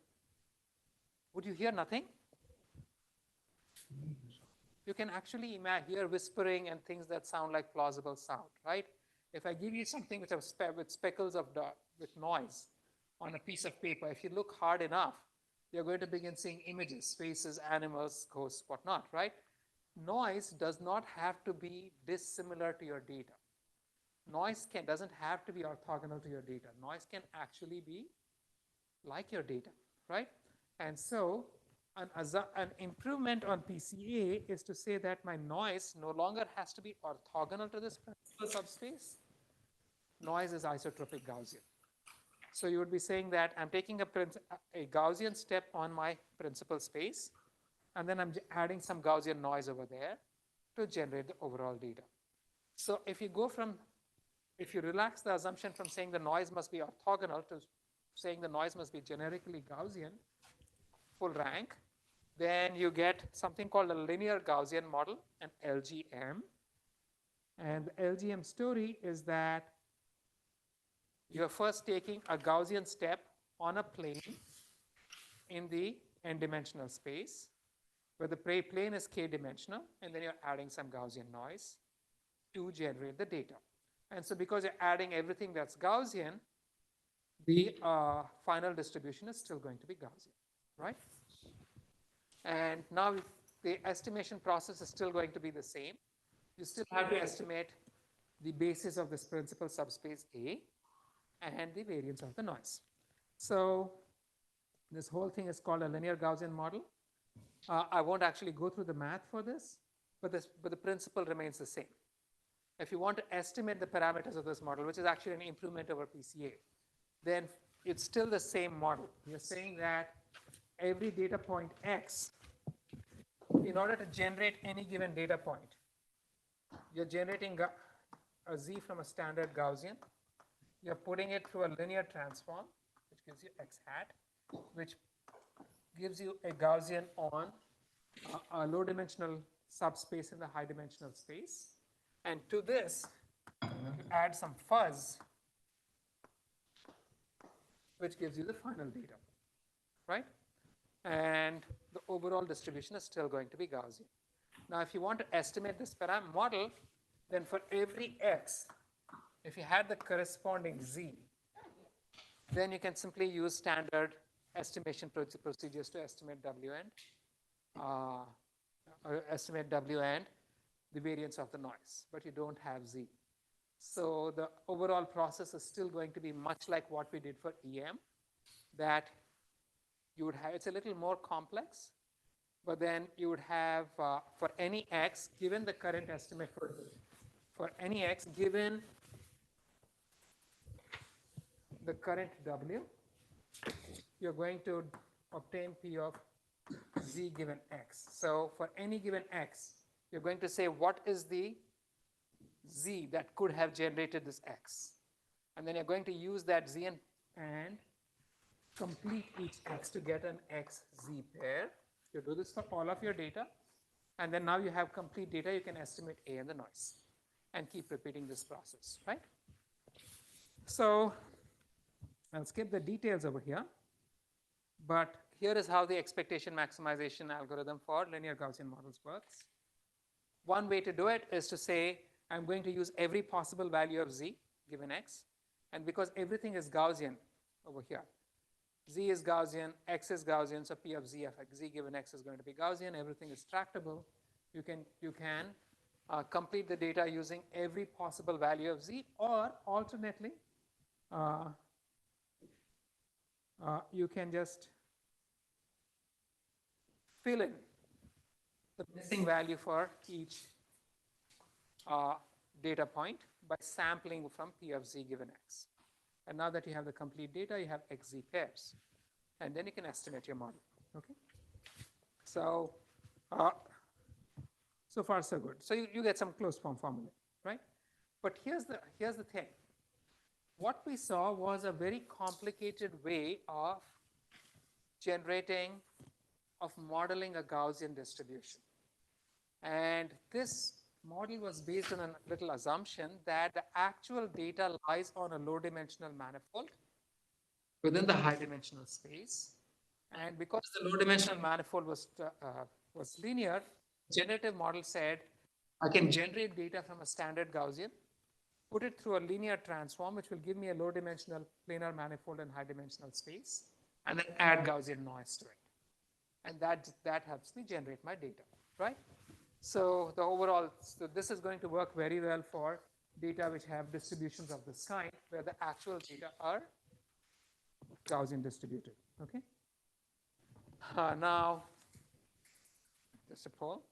[SPEAKER 1] Would you hear nothing? You can actually hear whispering and things that sound like plausible sound, right? If I give you something with speckles of with noise on a piece of paper, if you look hard enough, you're going to begin seeing images, faces, animals, ghosts, whatnot, right? Noise does not have to be dissimilar to your data. Noise doesn't have to be orthogonal to your data. Noise can actually be like your data, right? And so an improvement on PCA is to say that my noise no longer has to be orthogonal to this principal subspace. Noise is isotropic Gaussian. So you would be saying that I'm taking a Gaussian step on my principal space, and then I'm adding some Gaussian noise over there to generate the overall data. So if you relax the assumption from saying the noise must be orthogonal to saying the noise must be generically Gaussian, full rank, then you get something called a linear Gaussian model, an LGM. And the LGM story is that you're first taking a Gaussian step on a plane in the n-dimensional space, where the plane is k-dimensional, and then you're adding some Gaussian noise to generate the data. And so because you're adding everything that's Gaussian, the final distribution is still going to be Gaussian, right? And now the estimation process is still going to be the same. You still have to estimate the basis of this principal subspace A and the variance of the noise. So this whole thing is called a linear Gaussian model. I won't actually go through the math for this, but the principle remains the same. If you want to estimate the parameters of this model, which is actually an improvement over PCA, then it's still the same model. You're saying that every data point X, in order to generate any given data point, you're generating a Z from a standard Gaussian. You're putting it through a linear transform, which gives you X hat, which gives you a Gaussian on a low dimensional subspace in the high dimensional space. And to this, you add some fuzz, which gives you the final data, right? And the overall distribution is still going to be Gaussian. Now, if you want to estimate this model, then for every X, if you had the corresponding Z, then you can simply use standard estimation procedures to estimate W and the variance of the noise, but you don't have Z. So the overall process is still going to be much like what we did for EM, that you would have, it's a little more complex, but then you would have for any X, given the current estimate for any X, given the current W, you're going to obtain P of z given x. So for any given x, you're going to say what is the z that could have generated this x. And then you're going to use that z and complete each x to get an xz pair. You do this for all of your data. And then now you have complete data, you can estimate A and the noise and keep repeating this process, right? So I'll skip the details over here. But here is how the expectation maximization algorithm for linear Gaussian models works. One way to do it is to say, I'm going to use every possible value of z given x. And because everything is Gaussian over here, z is Gaussian, x is Gaussian, so p of z of x, z given x is going to be Gaussian. Everything is tractable. You can complete the data using every possible value of z, or alternately, you can just fill in the missing value for each data point by sampling from p of z given x. And now that you have the complete data, you have xz pairs. And then you can estimate your model. Okay. So, so far so good. So you get some closed form formula, right? But here's the thing. What we saw was a very complicated way of modeling a Gaussian distribution. And this model was based on a little assumption that the actual data lies on a low dimensional manifold within the high dimensional space. And because the low dimensional manifold was linear, generative model said, I can generate data from a standard Gaussian, put it through a linear transform, which will give me a low dimensional planar manifold in high dimensional space, and then add Gaussian noise to it. And that helps me generate my data, right? So so this is going to work very well for data which have distributions of this kind, where the actual data are Gaussian distributed, okay? Now, just a poll.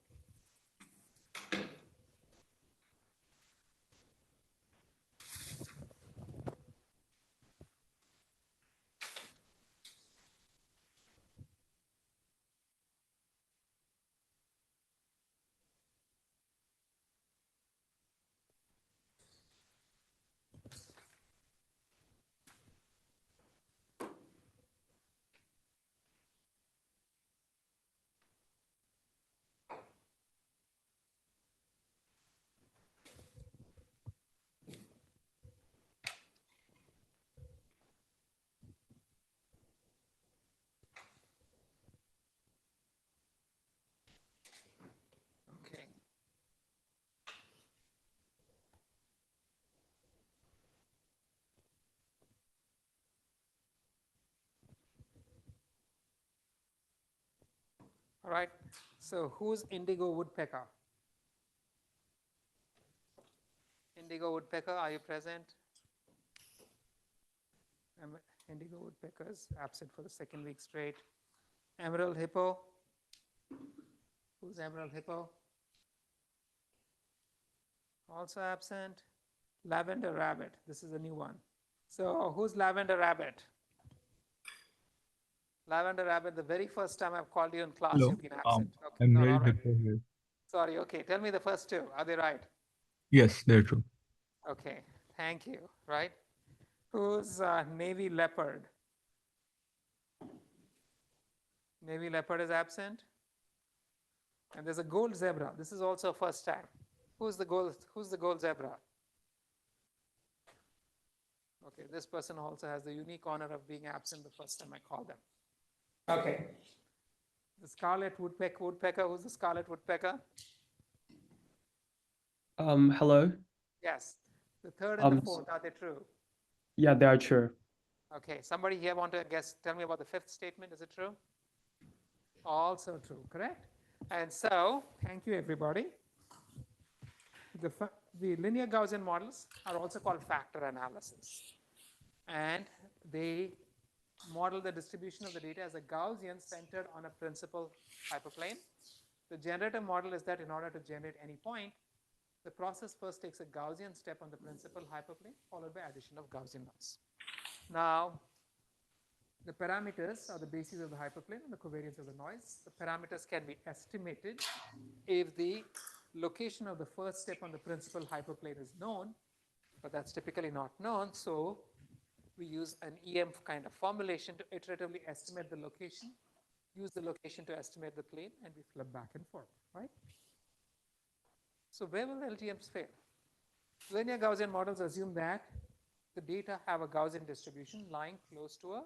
[SPEAKER 1] Okay. All right. So who's indigo woodpecker? Indigo woodpecker, are you present? Indigo woodpeckers absent for the second week straight. Emerald hippo. Who's emerald hippo? Also absent. Lavender rabbit. This is a new one. So who's lavender rabbit? Lavender rabbit, the very first time I've called you in class,
[SPEAKER 6] Hello,
[SPEAKER 1] you've been absent. Okay.
[SPEAKER 6] I'm
[SPEAKER 1] No,
[SPEAKER 6] very
[SPEAKER 1] all right.
[SPEAKER 6] happy here.
[SPEAKER 1] Sorry, okay. Tell me the first two. Are they right?
[SPEAKER 6] Yes, they're true.
[SPEAKER 1] Okay, thank you. Right? Who's navy leopard? Navy leopard is absent. And there's a gold zebra. This is also a first time. Who's the gold zebra? Okay, this person also has the unique honor of being absent the first time I called them. Okay. The scarlet woodpecker. Who's the scarlet woodpecker?
[SPEAKER 7] Hello.
[SPEAKER 1] Yes. The third and the fourth, are they true?
[SPEAKER 7] Yeah, they are true.
[SPEAKER 1] Okay. Somebody here want to tell me about the fifth statement. Is it true? Also true, correct? And so, thank you everybody. The linear Gaussian models are also called factor analysis. And they model the distribution of the data as a Gaussian centered on a principal hyperplane. The generative model is that in order to generate any point, the process first takes a Gaussian step on the principal hyperplane, followed by addition of Gaussian noise. Now, The parameters are the basis of the hyperplane and the covariance of the noise. The parameters can be estimated if the location of the first step on the principal hyperplane is known, but that's typically not known. So we use an EM kind of formulation to iteratively estimate the location, use the location to estimate the plane, and we flip back and forth, right? So where will LGMs fail? Linear Gaussian models assume that the data have a Gaussian distribution lying close to a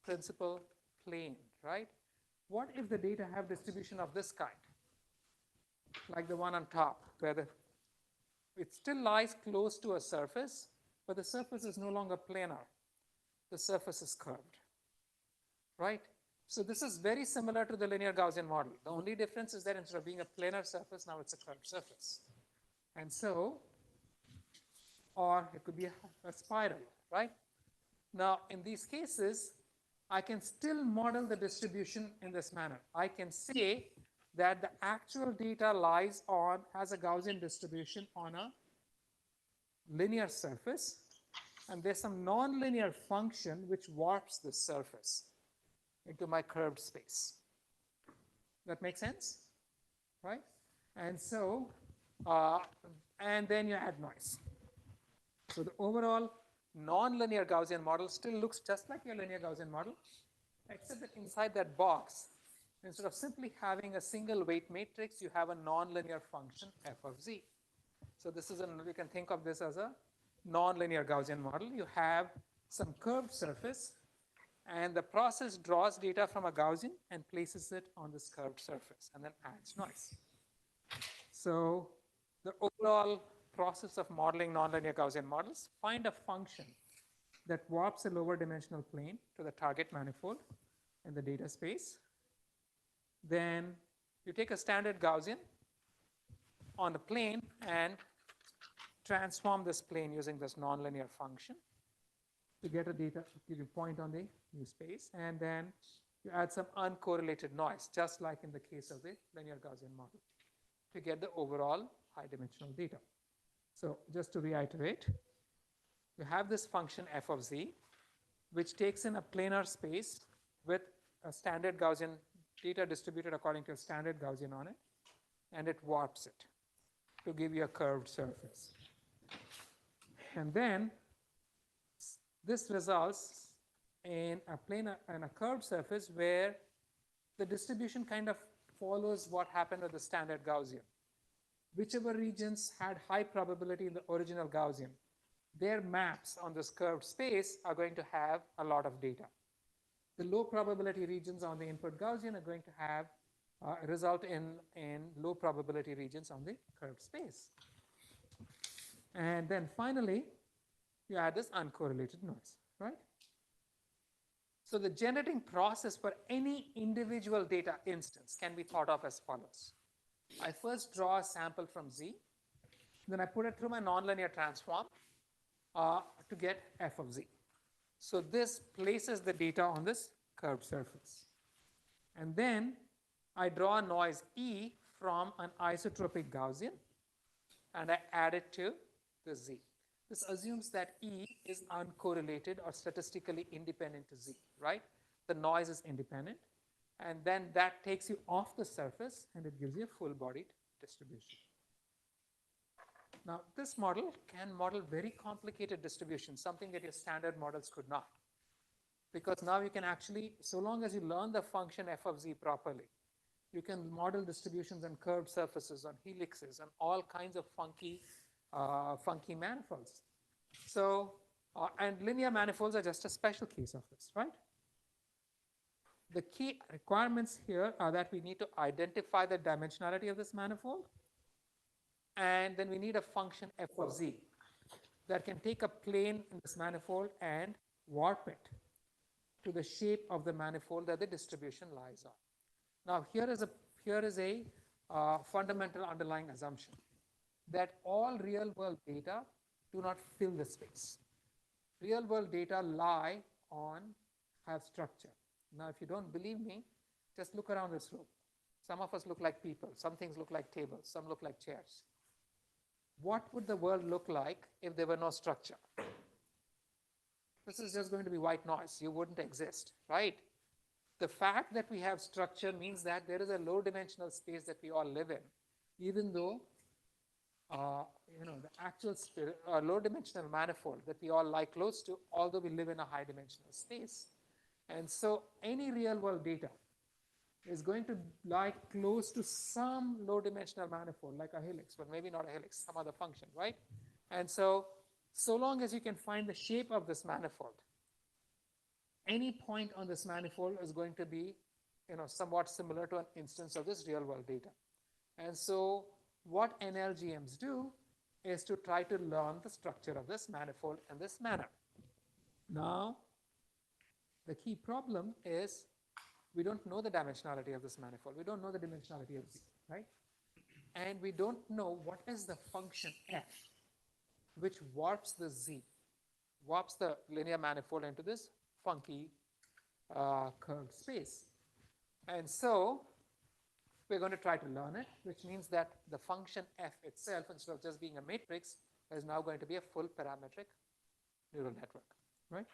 [SPEAKER 1] principal plane, right? What if the data have distribution of this kind, like the one on top, where it still lies close to a surface, but the surface is no longer planar. The surface is curved, right? So this is very similar to the linear Gaussian model. The only difference is that instead of being a planar surface, now it's a curved surface. And so, or it could be a spiral, right? Now, in these cases, I can still model the distribution in this manner. I can say that the actual data lies on, has a Gaussian distribution on a linear surface, and there's some nonlinear function which warps this surface into my curved space. That makes sense, right? And so, and then you add noise. So the overall nonlinear Gaussian model still looks just like your linear Gaussian model, except that inside that box, instead of simply having a single weight matrix, you have a nonlinear function f of z. So this is you can think of this as a nonlinear Gaussian model. You have some curved surface, and the process draws data from a Gaussian and places it on this curved surface, and then adds noise. So the overall process of modeling nonlinear Gaussian models, find a function that warps a lower dimensional plane to the target manifold in the data space. Then you take a standard Gaussian on the plane and transform this plane using this nonlinear function to get a data, give you point on the new space, and then you add some uncorrelated noise, just like in the case of the linear Gaussian model, to get the overall high dimensional data. So just to reiterate, you have this function f of z, which takes in a planar space with a standard Gaussian data distributed according to a standard Gaussian on it, and it warps it to give you a curved surface. And then this results in a planar and a curved surface where the distribution kind of follows what happened with the standard Gaussian. Whichever regions had high probability in the original Gaussian, their maps on this curved space are going to have a lot of data. The low probability regions on the input Gaussian are going to have result in low probability regions on the curved space. And then finally, you add this uncorrelated noise, right? So the generating process for any individual data instance can be thought of as follows. I first draw a sample from Z, then I put it through my nonlinear transform to get f of z. So this places the data on this curved surface. And then I draw a noise E from an isotropic Gaussian, and I add it to the Z. This assumes that E is uncorrelated or statistically independent to Z, right? The noise is independent. And then that takes you off the surface, and it gives you a full-bodied distribution. Now, this model can model very complicated distributions, something that your standard models could not. Because now you can actually, so long as you learn the function f of z properly, you can model distributions on curved surfaces, on helixes, on all kinds of funky manifolds. So, and linear manifolds are just a special case of this, right? The key requirements here are that we need to identify the dimensionality of this manifold, and then we need a function f of z that can take a plane in this manifold and warp it to the shape of the manifold that the distribution lies on. Now, here is a fundamental underlying assumption that all real-world data do not fill the space. Real-world data have structure. Now, if you don't believe me, just look around this room. Some of us look like people. Some things look like tables. Some look like chairs. What would the world look like if there were no structure? This is just going to be white noise. You wouldn't exist, right? The fact that we have structure means that there is a low dimensional space that we all live in, even though the actual low dimensional manifold that we all lie close to, although we live in a high dimensional space. And so any real world data is going to lie close to some low dimensional manifold, like a helix, but maybe not a helix, some other function, right? And so long as you can find the shape of this manifold, any point on this manifold is going to be somewhat similar to an instance of this real world data. And so what NLGMs do is to try to learn the structure of this manifold in this manner. Now, the key problem is we don't know the dimensionality of this manifold. We don't know the dimensionality of Z, right? And we don't know what is the function f which warps the Z, warps the linear manifold into this funky curved space. And so we're going to try to learn it, which means that the function f itself, instead of just being a matrix, is now going to be a full parametric neural network, right?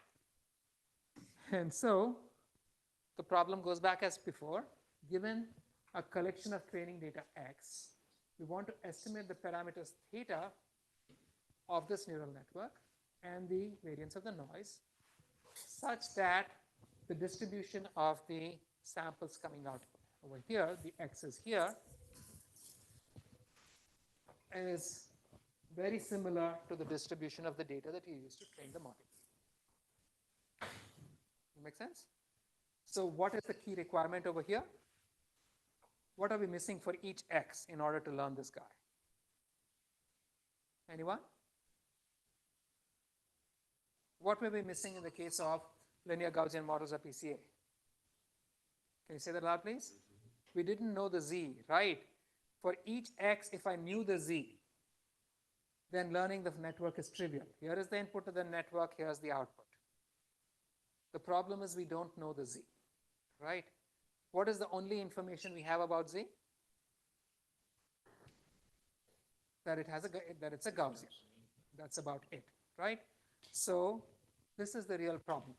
[SPEAKER 1] And so the problem goes back as before. Given a collection of training data X, we want to estimate the parameters theta of this neural network and the variance of the noise such that the distribution of the samples coming out over here, the X is here, is very similar to the distribution of the data that you used to train the model. Make sense? So what is the key requirement over here? What are we missing for each X in order to learn this guy? Anyone? What were we missing in the case of linear Gaussian models of PCA? Can you say that loud, please? We didn't know the Z, right? For each X, if I knew the Z, then learning the network is trivial. Here is the input to the network, here's the output. The problem is we don't know the Z, right? What is the only information we have about Z? That it's a Gaussian. That's about it, right? So this is the real problem.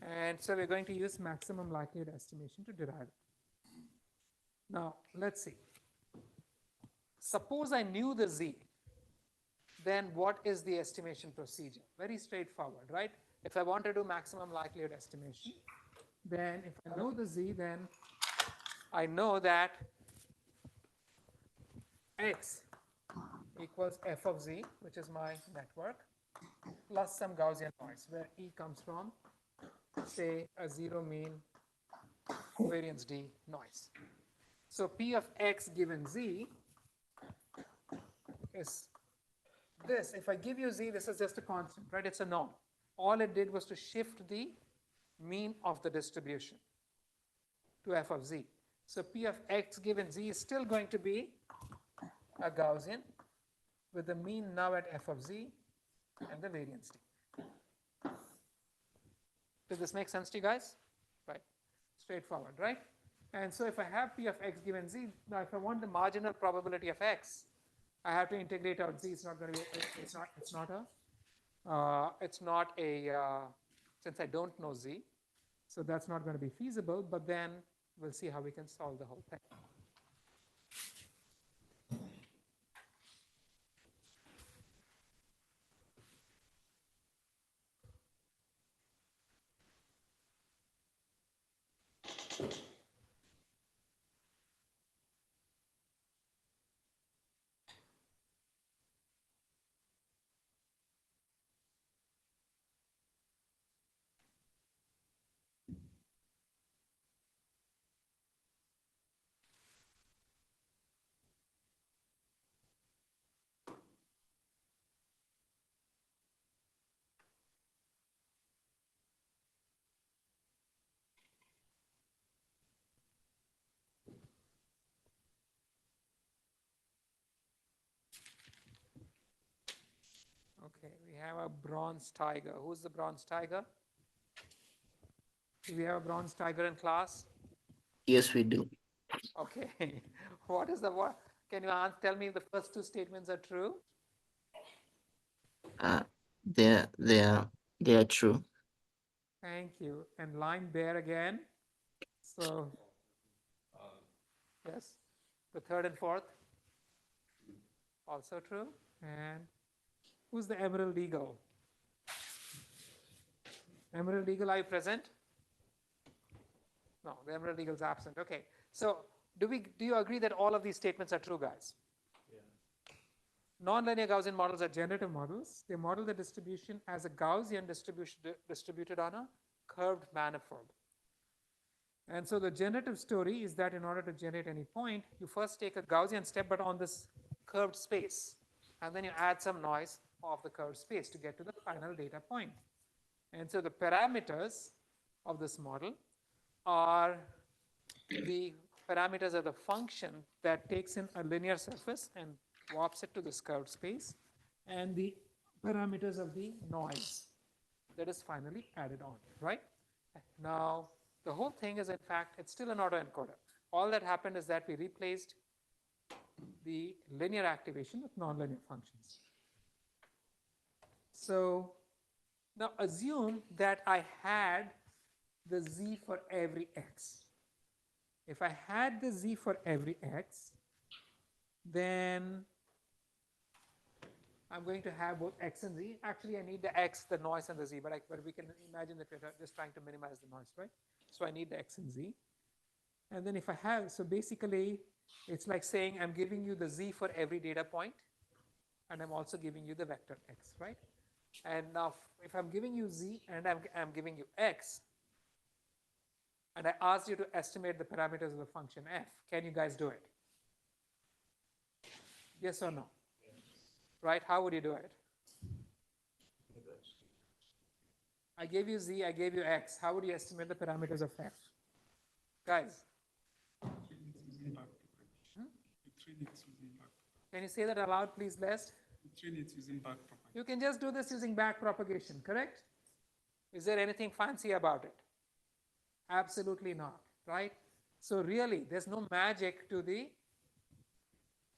[SPEAKER 1] And so we're going to use maximum likelihood estimation to derive it. Now, let's see. Suppose I knew the Z, then what is the estimation procedure? Very straightforward, right? If I want to do maximum likelihood estimation, then if I know the Z, then I know that X equals f of Z, which is my network, plus some Gaussian noise, where E comes from, say, a zero mean variance D noise. So P of X given Z is this. If I give you Z, this is just a constant, right? It's a norm. All it did was to shift the mean of the distribution to f of Z. So P of X given Z is still going to be a Gaussian with the mean now at f of Z and the variance D. Does this make sense to you guys? Right. Straightforward, right? And so if I have P of X given Z, now if I want the marginal probability of X, I have to integrate out Z. It's not going to be, since I don't know Z, so that's not going to be feasible, but then we'll see how we can solve the whole thing. Okay, we have a bronze tiger. Who's the bronze tiger? Do we have a bronze tiger in class?
[SPEAKER 6] Yes, we do.
[SPEAKER 1] Okay. What is the what? Can you tell me if the first two statements are true?
[SPEAKER 6] They are true.
[SPEAKER 1] Thank you. And line bare again. So, yes, the third and fourth, also true. And who's the Emerald Eagle? Emerald Eagle, are you present? No, the Emerald Eagle is absent. Okay. So, do you agree that all of these statements are true, guys? Nonlinear Gaussian models are generative models. They model the distribution as a Gaussian distribution distributed on a curved manifold. And so the generative story is that in order to generate any point, you first take a Gaussian step, but on this curved space. And then you add some noise of the curved space to get to the final data point. And so the parameters of this model are the parameters of the function that takes in a linear surface and warps it to this curved space, and the parameters of the noise that is finally added on, right? Now, the whole thing is, in fact, it's still an autoencoder. All that happened is that we replaced the linear activation with nonlinear functions. So now assume that I had the z for every x. If I had the z for every x, then I'm going to have both x and z. Actually, I need the x, the noise, and the z, but we can imagine that we're just trying to minimize the noise, right? So I need the x and z. And then if I have, so basically, it's like saying I'm giving you the z for every data point, and I'm also giving you the vector x, right? And now if I'm giving you z and I'm giving you x, and I asked you to estimate the parameters of the function f, can you guys do it? Yes or no? Right? How would you do it? I gave you z, I gave you x. How would you estimate the parameters of f? Guys? Can you say that aloud, please, Les? You can just do this using back propagation, correct? Is there anything fancy about it? Absolutely not, right? So really, there's no magic to the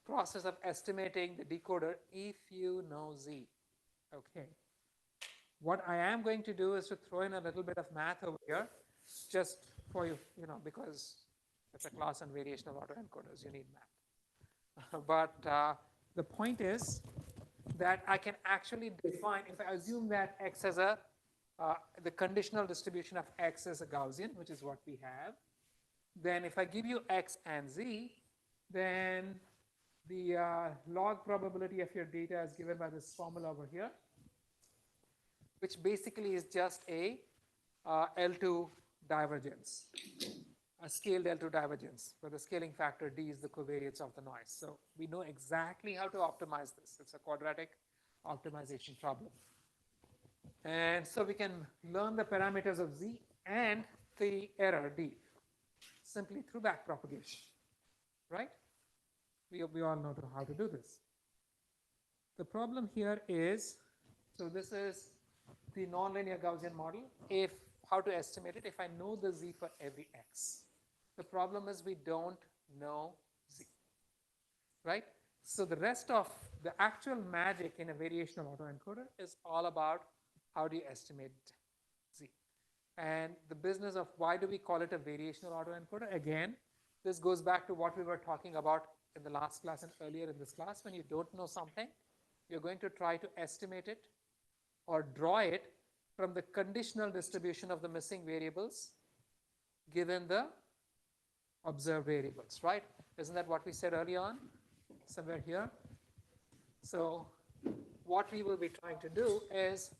[SPEAKER 1] process of estimating the decoder if you know z, okay? What I am going to do is to throw in a little bit of math over here, just for you, because it's a class on variational autoencoders, you need math. But the point is that I can actually define, if I assume that x has the conditional distribution of x is a Gaussian, which is what we have, then if I give you x and z, then the log probability of your data is given by this formula over here, which basically is just a L2 divergence, a scaled L2 divergence, where the scaling factor d is the covariance of the noise. So we know exactly how to optimize this. It's a quadratic optimization problem. And so we can learn the parameters of z and the error d simply through back propagation, right? We all know how to do this. The problem here is, so this is the nonlinear Gaussian model. How to estimate it if I know the z for every x. The problem is we don't know z, right? So the rest of the actual magic in a variational autoencoder is all about how do you estimate z. And the business of why do we call it a variational autoencoder? Again, this goes back to what we were talking about in the last class and earlier in this class. When you don't know something, you're going to try to estimate it or draw it from the conditional distribution of the missing variables given the observed variables, right? Isn't that what we said early on? Somewhere here. So what we will be trying to do is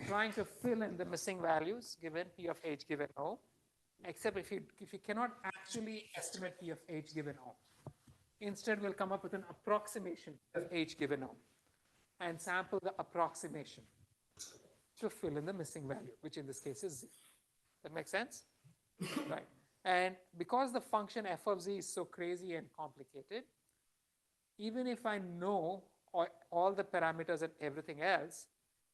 [SPEAKER 1] trying to fill in the missing values given P of H given O, except if you cannot actually estimate P of H given O. Instead, we'll come up with an approximation of H given O and sample the approximation to fill in the missing value, which in this case is z. That makes sense? Right. And because the function f of z is so crazy and complicated, even if I know all the parameters and everything else,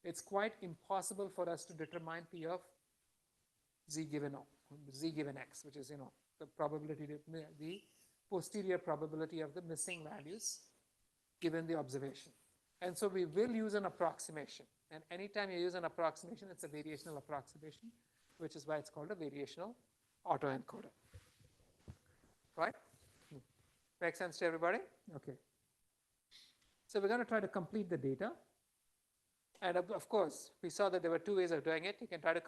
[SPEAKER 1] it's quite impossible for us to determine P of z given O, z given x, which is, the probability, the posterior probability of the missing values given the observation. And so we will use an approximation. And anytime you use an approximation, it's a variational approximation, which is why it's called a variational autoencoder. Right? Make sense to everybody? Okay. So we're going to try to complete the data. And of course, we saw that there were two ways of doing it. You can try to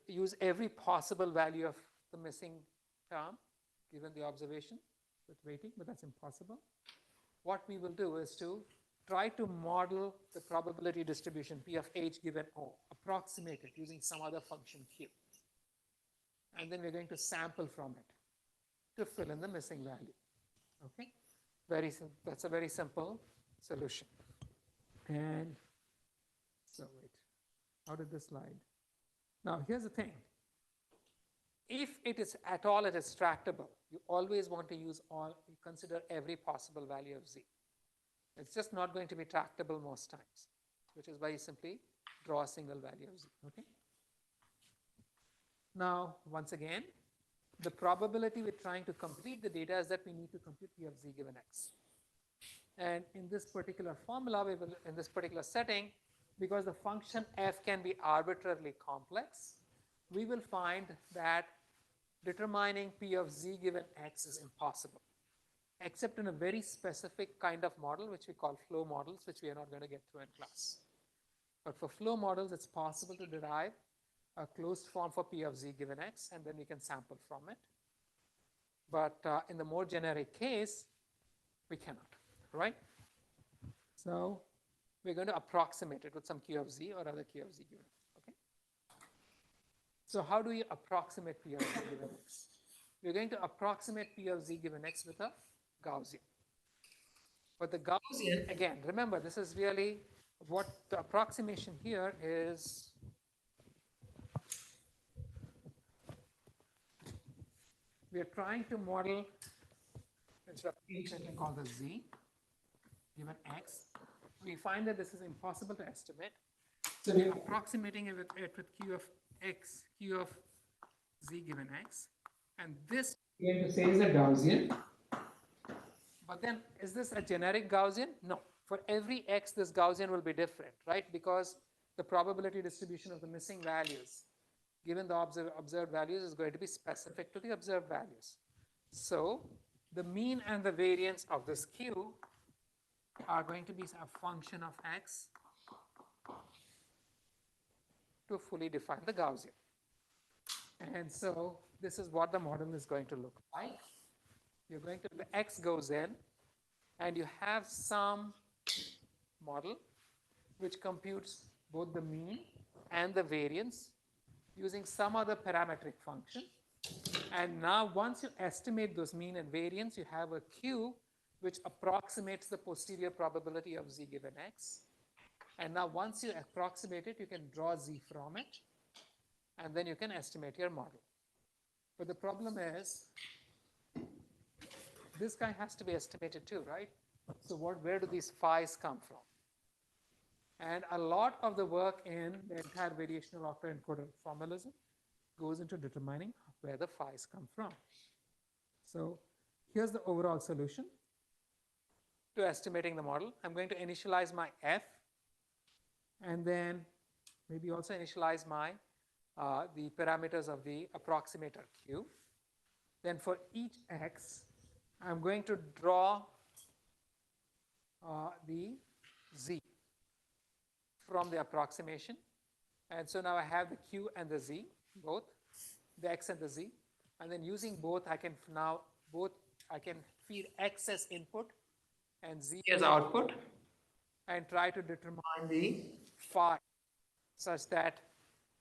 [SPEAKER 1] use every possible value of the missing term given the observation with weighting, but that's impossible. What we will do is to try to model the probability distribution P of H given O, approximate it using some other function Q. And then we're going to sample from it to fill in the missing value. Okay? That's a very simple solution. And so wait, how did this slide? Now here's the thing. If it is at all it is tractable, you always want to consider every possible value of Z. It's just not going to be tractable most times, which is why you simply draw a single value of Z. Okay? Now, once again, the probability we're trying to complete the data is that we need to compute P of Z given X. And in this particular formula, in this particular setting, because the function f can be arbitrarily complex, we will find that determining P of Z given X is impossible, except in a very specific kind of model, which we call flow models, which we are not going to get through in class. But for flow models, it's possible to derive a closed form for P of Z given X, and then we can sample from it. But in the more generic case, we cannot, right? So we're going to approximate it with some Q of Z or other Q of Z given, okay? So how do you approximate P of Z given X? We're going to approximate P of Z given X with a Gaussian. But the Gaussian, again, remember, this is really what the approximation here is. We are trying to model, instead of H, I can call this Z, given X. We find that this is impossible to estimate. So we are approximating it with Q of X, Q of Z given X. And this we're going to say is a Gaussian. But then, is this a generic Gaussian? No. For every X, this Gaussian will be different, right? Because the probability distribution of the missing values given the observed values is going to be specific to the observed values. So the mean and the variance of this Q are going to be a function of X to fully define the Gaussian. And so this is what the model is going to look like. You're going to, the X goes in, and you have some model which computes both the mean and the variance using some other parametric function. And now once you estimate those mean and variance, you have a Q which approximates the posterior probability of Z given X. And now once you approximate it, you can draw Z from it, and then you can estimate your model. But the problem is, this guy has to be estimated too, right? So where do these phi's come from? And a lot of the work in the entire variational autoencoder formalism goes into determining where the phi's come from. So here's the overall solution to estimating the model. I'm going to initialize my f, and then maybe also initialize my the parameters of the approximator q. Then for each x, I'm going to draw the z from the approximation. And so now I have the q and the z, both, the x and the z. And then using both, I can feed x as input and z as output, and try to determine the phi such that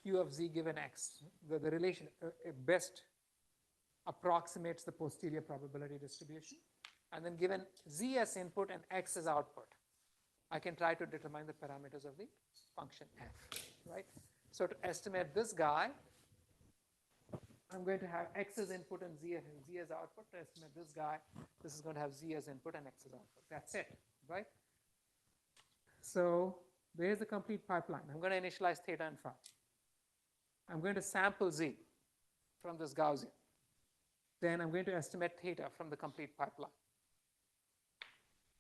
[SPEAKER 1] q of z given x, the relation best approximates the posterior probability distribution. And then given z as input and x as output, I can try to determine the parameters of the function f, right? So to estimate this guy, I'm going to have x as input and z as output. To estimate this guy, this is going to have z as input and x as output. That's it, right? So there's the complete pipeline. I'm going to initialize theta and phi. I'm going to sample z from this Gaussian. Then I'm going to estimate theta from the complete pipeline.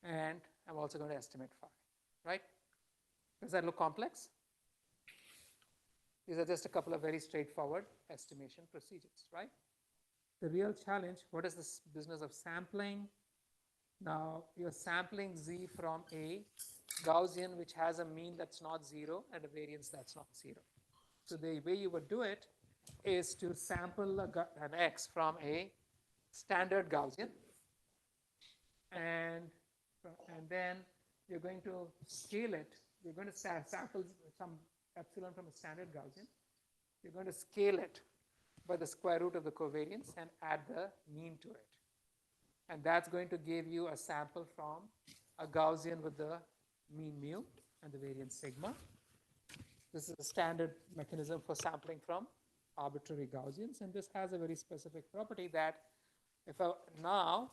[SPEAKER 1] And I'm also going to estimate phi, right? Does that look complex? These are just a couple of very straightforward estimation procedures, right? The real challenge, what is this business of sampling? Now, you're sampling Z from a Gaussian which has a mean that's not 0 and a variance that's not 0. So the way you would do it is to sample an X from a standard Gaussian, and then you're going to scale it. You're going to sample some epsilon from a standard Gaussian. You're going to scale it by the square root of the covariance and add the mean to it. And that's going to give you a sample from a Gaussian with the mean mu and the variance sigma. This is a standard mechanism for sampling from arbitrary Gaussians, and this has a very specific property that if now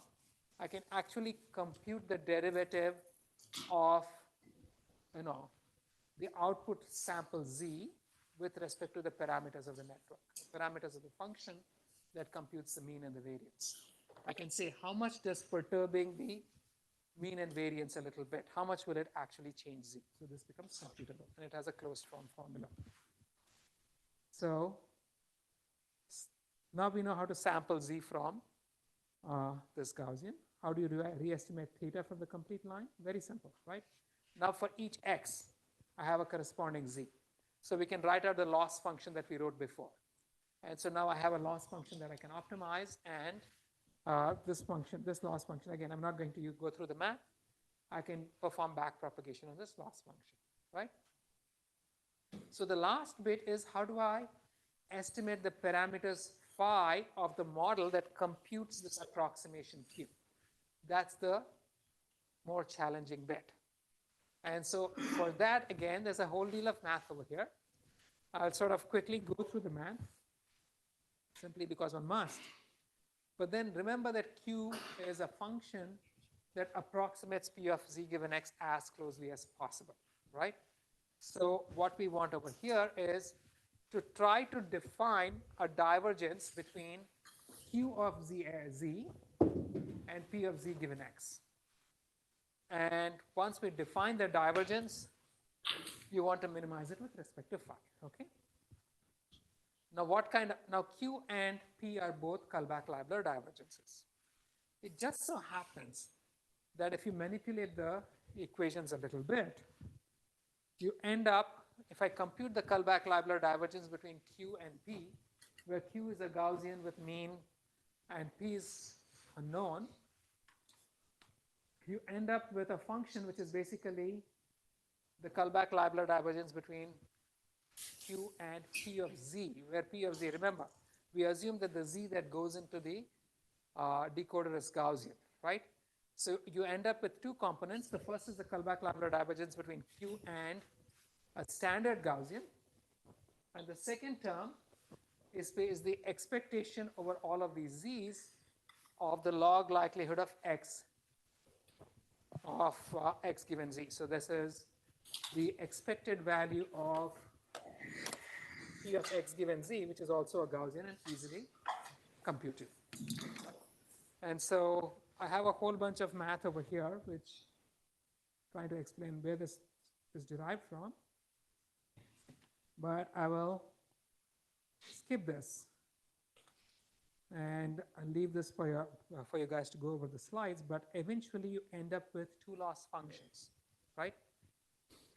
[SPEAKER 1] I can actually compute the derivative of the output sample Z with respect to the parameters of the network, parameters of the function that computes the mean and the variance. I can say how much does perturbing the mean and variance a little bit, how much will it actually change Z? So this becomes computable, and it has a closed form formula. So now we know how to sample Z from this Gaussian. How do you re-estimate theta from the complete line? Very simple, right? Now for each X, I have a corresponding Z. So we can write out the loss function that we wrote before. And so now I have a loss function that I can optimize, and this loss function, again, I'm not going to go through the math. I can perform back propagation on this loss function, right? So the last bit is, how do I estimate the parameters phi of the model that computes this approximation Q? That's the more challenging bit. And so for that, again, there's a whole deal of math over here. I'll sort of quickly go through the math, simply because one must. But then remember that Q is a function that approximates P of Z given X as closely as possible, right? So what we want over here is to try to define a divergence between Q of Z and P of Z given X. And once we define the divergence, you want to minimize it with respect to phi, okay? Now Q and P are both Kullback-Leibler divergences. It just so happens that if you manipulate the equations a little bit, you end up, if I compute the Kullback-Leibler divergence between Q and P, where Q is a Gaussian with mean and P is unknown, you end up with a function which is basically the Kullback-Leibler divergence between Q and P of Z, where P of Z, remember, we assume that the Z that goes into the decoder is Gaussian, right? So you end up with two components. The first is the Kullback-Leibler divergence between Q and a standard Gaussian. And the second term is the expectation over all of these Z's of the log likelihood of X given Z. So this is the expected value of P of X given Z, which is also a Gaussian and easily computed. And so I have a whole bunch of math over here, which trying to explain where this is derived from. But I will skip this, and I'll leave this for you guys to go over the slides. But eventually, you end up with two loss functions, right?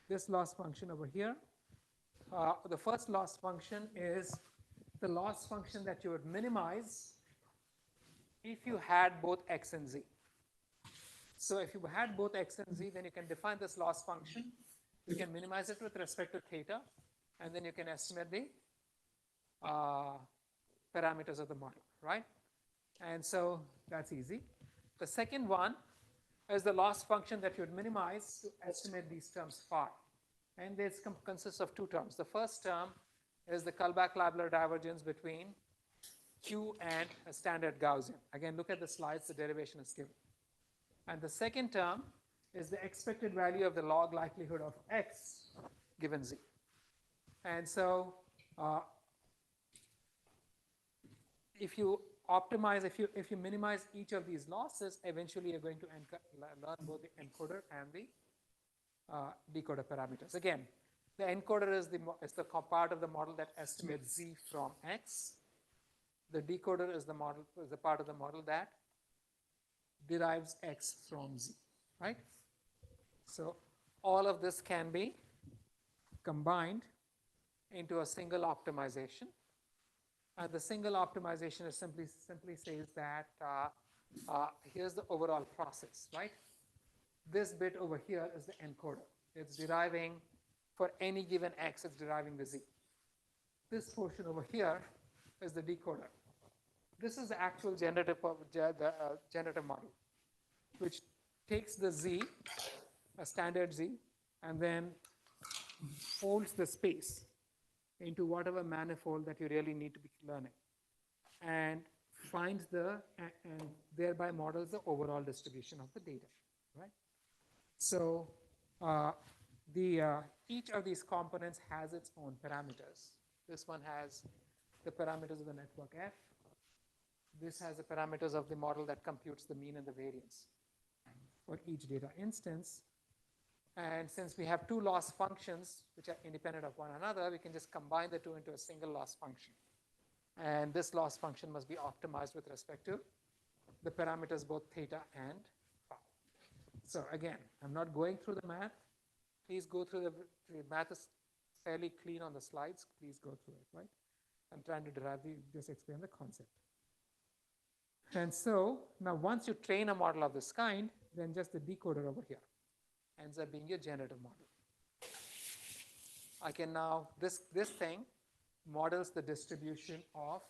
[SPEAKER 1] This loss function over here. The first loss function is the loss function that you would minimize if you had both X and Z. So if you had both X and Z, then you can define this loss function. You can minimize it with respect to theta, and then you can estimate the parameters of the model, right? And so that's easy. The second one is the loss function that you would minimize to estimate these terms phi. And this consists of two terms. The first term is the Kullback-Leibler divergence between Q and a standard Gaussian. Again, look at the slides, the derivation is given. And the second term is the expected value of the log likelihood of X given Z. And so if you optimize, if you minimize each of these losses, eventually you're going to learn both the encoder and the decoder parameters. Again, the encoder is the part of the model that estimates z from x. The decoder is the part of the model that derives x from z, right? So all of this can be combined into a single optimization. And the single optimization is simply says that here's the overall process, right? This bit over here is the encoder. It's deriving, for any given x, it's deriving the z. This portion over here is the decoder. This is the actual generative model, which takes the z, a standard z, and then folds the space into whatever manifold that you really need to be learning, and finds and thereby models the overall distribution of the data, right? So each of these components has its own parameters. This one has the parameters of the network F. This has the parameters of the model that computes the mean and the variance for each data instance. And since we have two loss functions which are independent of one another, we can just combine the two into a single loss function. And this loss function must be optimized with respect to the parameters both theta and phi. So again, I'm not going through the math. Please go through the math is fairly clean on the slides. Please go through it, right? I'm trying to just explain the concept. And so now once you train a model of this kind, then just the decoder over here ends up being your generative model. I can now, this thing models the distribution of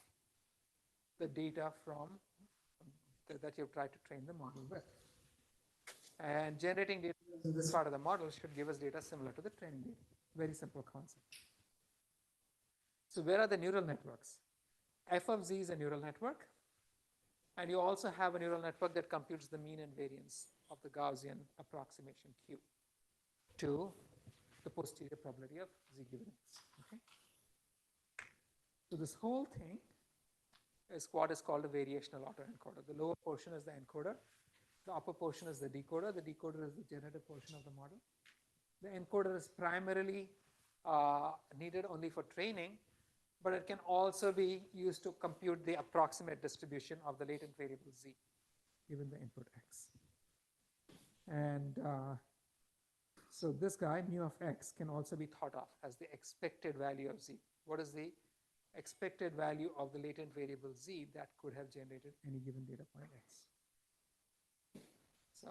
[SPEAKER 1] the data from that you've tried to train the model with. And generating data in this part of the model should give us data similar to the training data. Very simple concept. So where are the neural networks? F of z is a neural network. And you also have a neural network that computes the mean and variance of the Gaussian approximation Q to the posterior probability of z given x. Okay? So this whole thing is what is called a variational autoencoder. The lower portion is the encoder. The upper portion is the decoder. The decoder is the generative portion of the model. The encoder is primarily needed only for training, but it can also be used to compute the approximate distribution of the latent variable z, given the input x. And so this guy, mu of x, can also be thought of as the expected value of z. What is the expected value of the latent variable z that could have generated any given data point x? So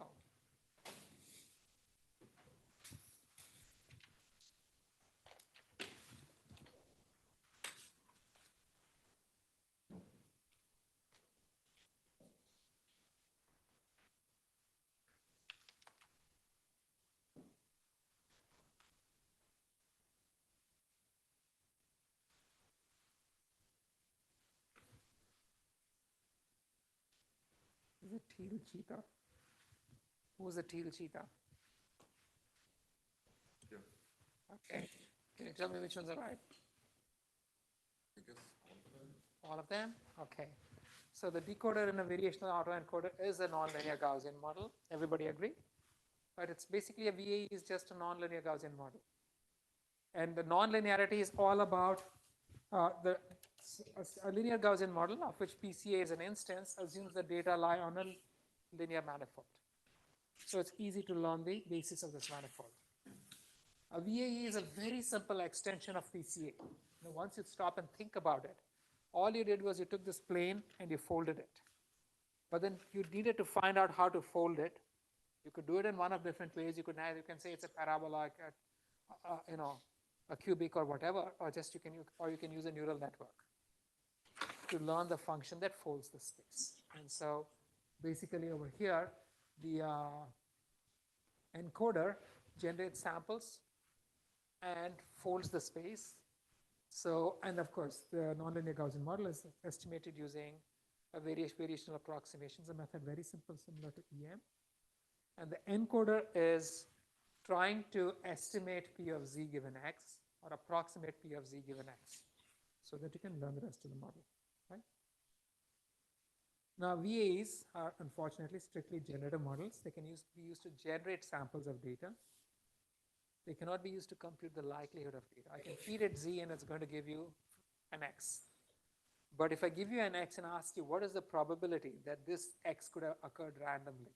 [SPEAKER 1] is it teal cheetah? Who's a teal cheetah?
[SPEAKER 2] Yeah.
[SPEAKER 1] Okay. Can you tell me which ones are right?
[SPEAKER 2] I guess
[SPEAKER 1] All of them? Okay. So the decoder in a variational autoencoder is a nonlinear Gaussian model. Everybody agree? But it's basically a VAE is just a nonlinear Gaussian model. And the nonlinearity is all about a linear Gaussian model, of which PCA is an instance, assumes the data lie on a linear manifold. So it's easy to learn the basis of this manifold. A VAE is a very simple extension of PCA. Now, once you stop and think about it, all you did was you took this plane and you folded it. But then you needed to find out how to fold it. You could do it in one of different ways. You can say it's a parabola, a cubic or whatever, or you can use a neural network to learn the function that folds the space. And so basically over here, the encoder generates samples and folds the space. So, and of course, the nonlinear Gaussian model is estimated using a variational approximations, a method very simple, similar to EM. And the encoder is trying to estimate P of z given x, or approximate P of z given x, so that you can learn the rest of the model, right? Now, VAEs are unfortunately strictly generative models. They can be used to generate samples of data. They cannot be used to compute the likelihood of data. I can feed it Z and it's going to give you an X. But if I give you an X and ask you what is the probability that this X could have occurred randomly?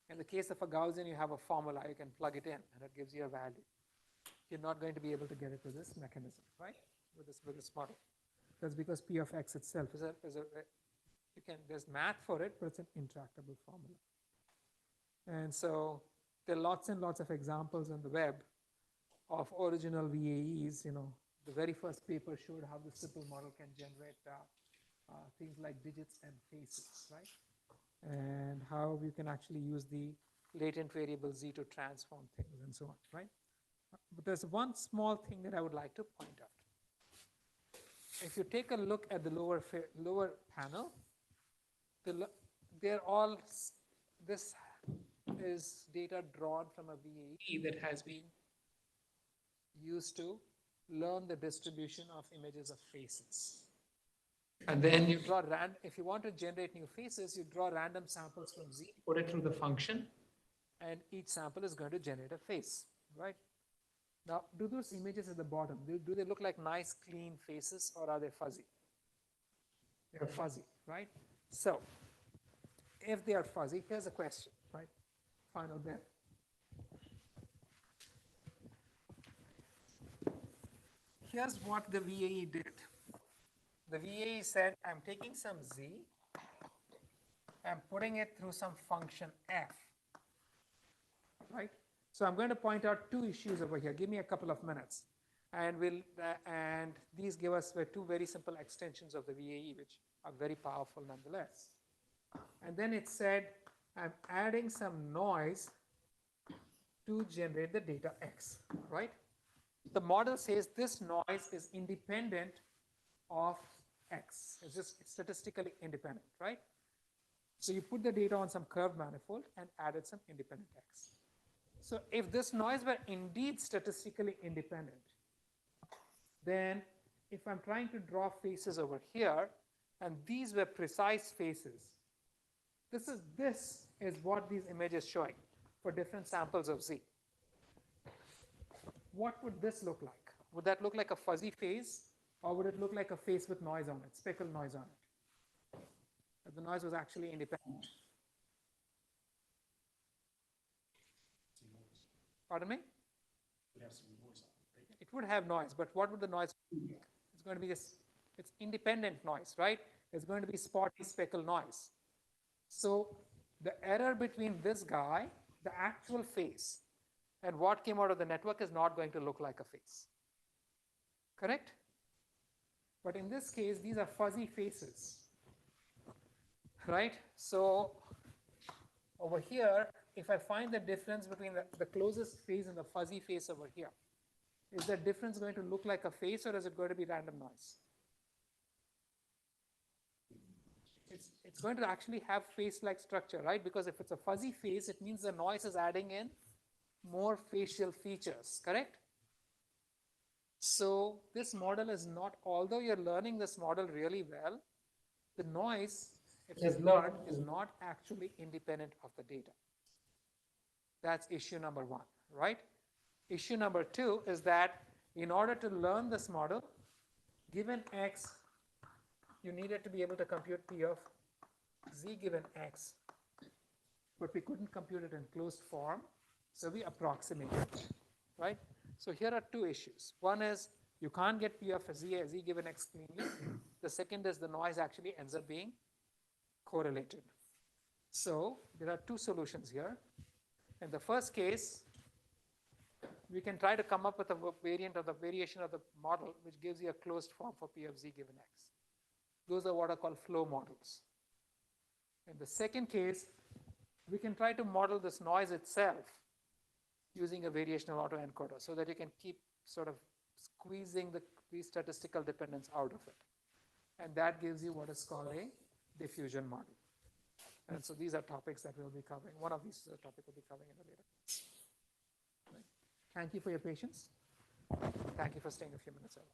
[SPEAKER 1] In the case of a Gaussian, you have a formula, you can plug it in and it gives you a value. You're not going to be able to get it with this mechanism, right? With this model. That's because P of X itself there's math for it, but it's an intractable formula. And so there are lots and lots of examples on the web of original VAEs. The very first paper showed how the simple model can generate things like digits and faces, right? And how you can actually use the latent variable Z to transform things and so on, right? But there's one small thing that I would like to point out. If you take a look at the lower panel, this is data drawn from a VAE that has been used to learn the distribution of images of faces. And then you draw if you want to generate new faces, you draw random samples from Z, put it through the function, and each sample is going to generate a face, right? Now, do those images at the bottom, do they look like nice, clean faces, or are they fuzzy? They're fuzzy, right? So, if they are fuzzy, here's a question, right? Final bit. Here's what the VAE did. The VAE said, I'm taking some Z, I'm putting it through some function F, right? So I'm going to point out two issues over here. Give me a couple of minutes. And these give us two very simple extensions of the VAE, which are very powerful nonetheless. And then it said, I'm adding some noise to generate the data X, right? The model says this noise is independent of X. It's just statistically independent, right? So you put the data on some curved manifold and added some independent X. So if this noise were indeed statistically independent, then if I'm trying to draw faces over here, and these were precise faces, this is what these images showing for different samples of Z. What would this look like? Would that look like a fuzzy face, or would it look like a face with noise on it, speckled noise on it? But the noise was actually independent. Pardon me? It would have noise, but what would the noise be? It's going to be it's independent noise, right? It's going to be spotty speckle noise. So the error between this guy, the actual face, and what came out of the network is not going to look like a face. Correct? But in this case, these are fuzzy faces, right? So over here, if I find the difference between the closest face and the fuzzy face over here, is that difference going to look like a face, or is it going to be random noise? It's going to actually have face-like structure, right? Because if it's a fuzzy face, it means the noise is adding in more facial features, correct? So this model is not, although you're learning this model really well, the noise it has learned is not actually independent of the data. That's issue number one, right? Issue number two is that in order to learn this model, given X, you needed to be able to compute P of Z given X, but we couldn't compute it in closed form, so we approximated it, right? So here are two issues. One is you can't get P of Z given X cleanly. The second is the noise actually ends up being correlated. So there are two solutions here. In the first case, we can try to come up with a variation of the model which gives you a closed form for P of Z given X. Those are what are called flow models. In the second case, we can try to model this noise itself using a variational auto encoder so that you can keep sort of squeezing the statistical dependence out of it. And that gives you what is called a diffusion model. And so these are topics that we'll be covering. One of these is a topic we'll be covering in a later class. Right. Thank you for your patience. Thank you for staying a few minutes early.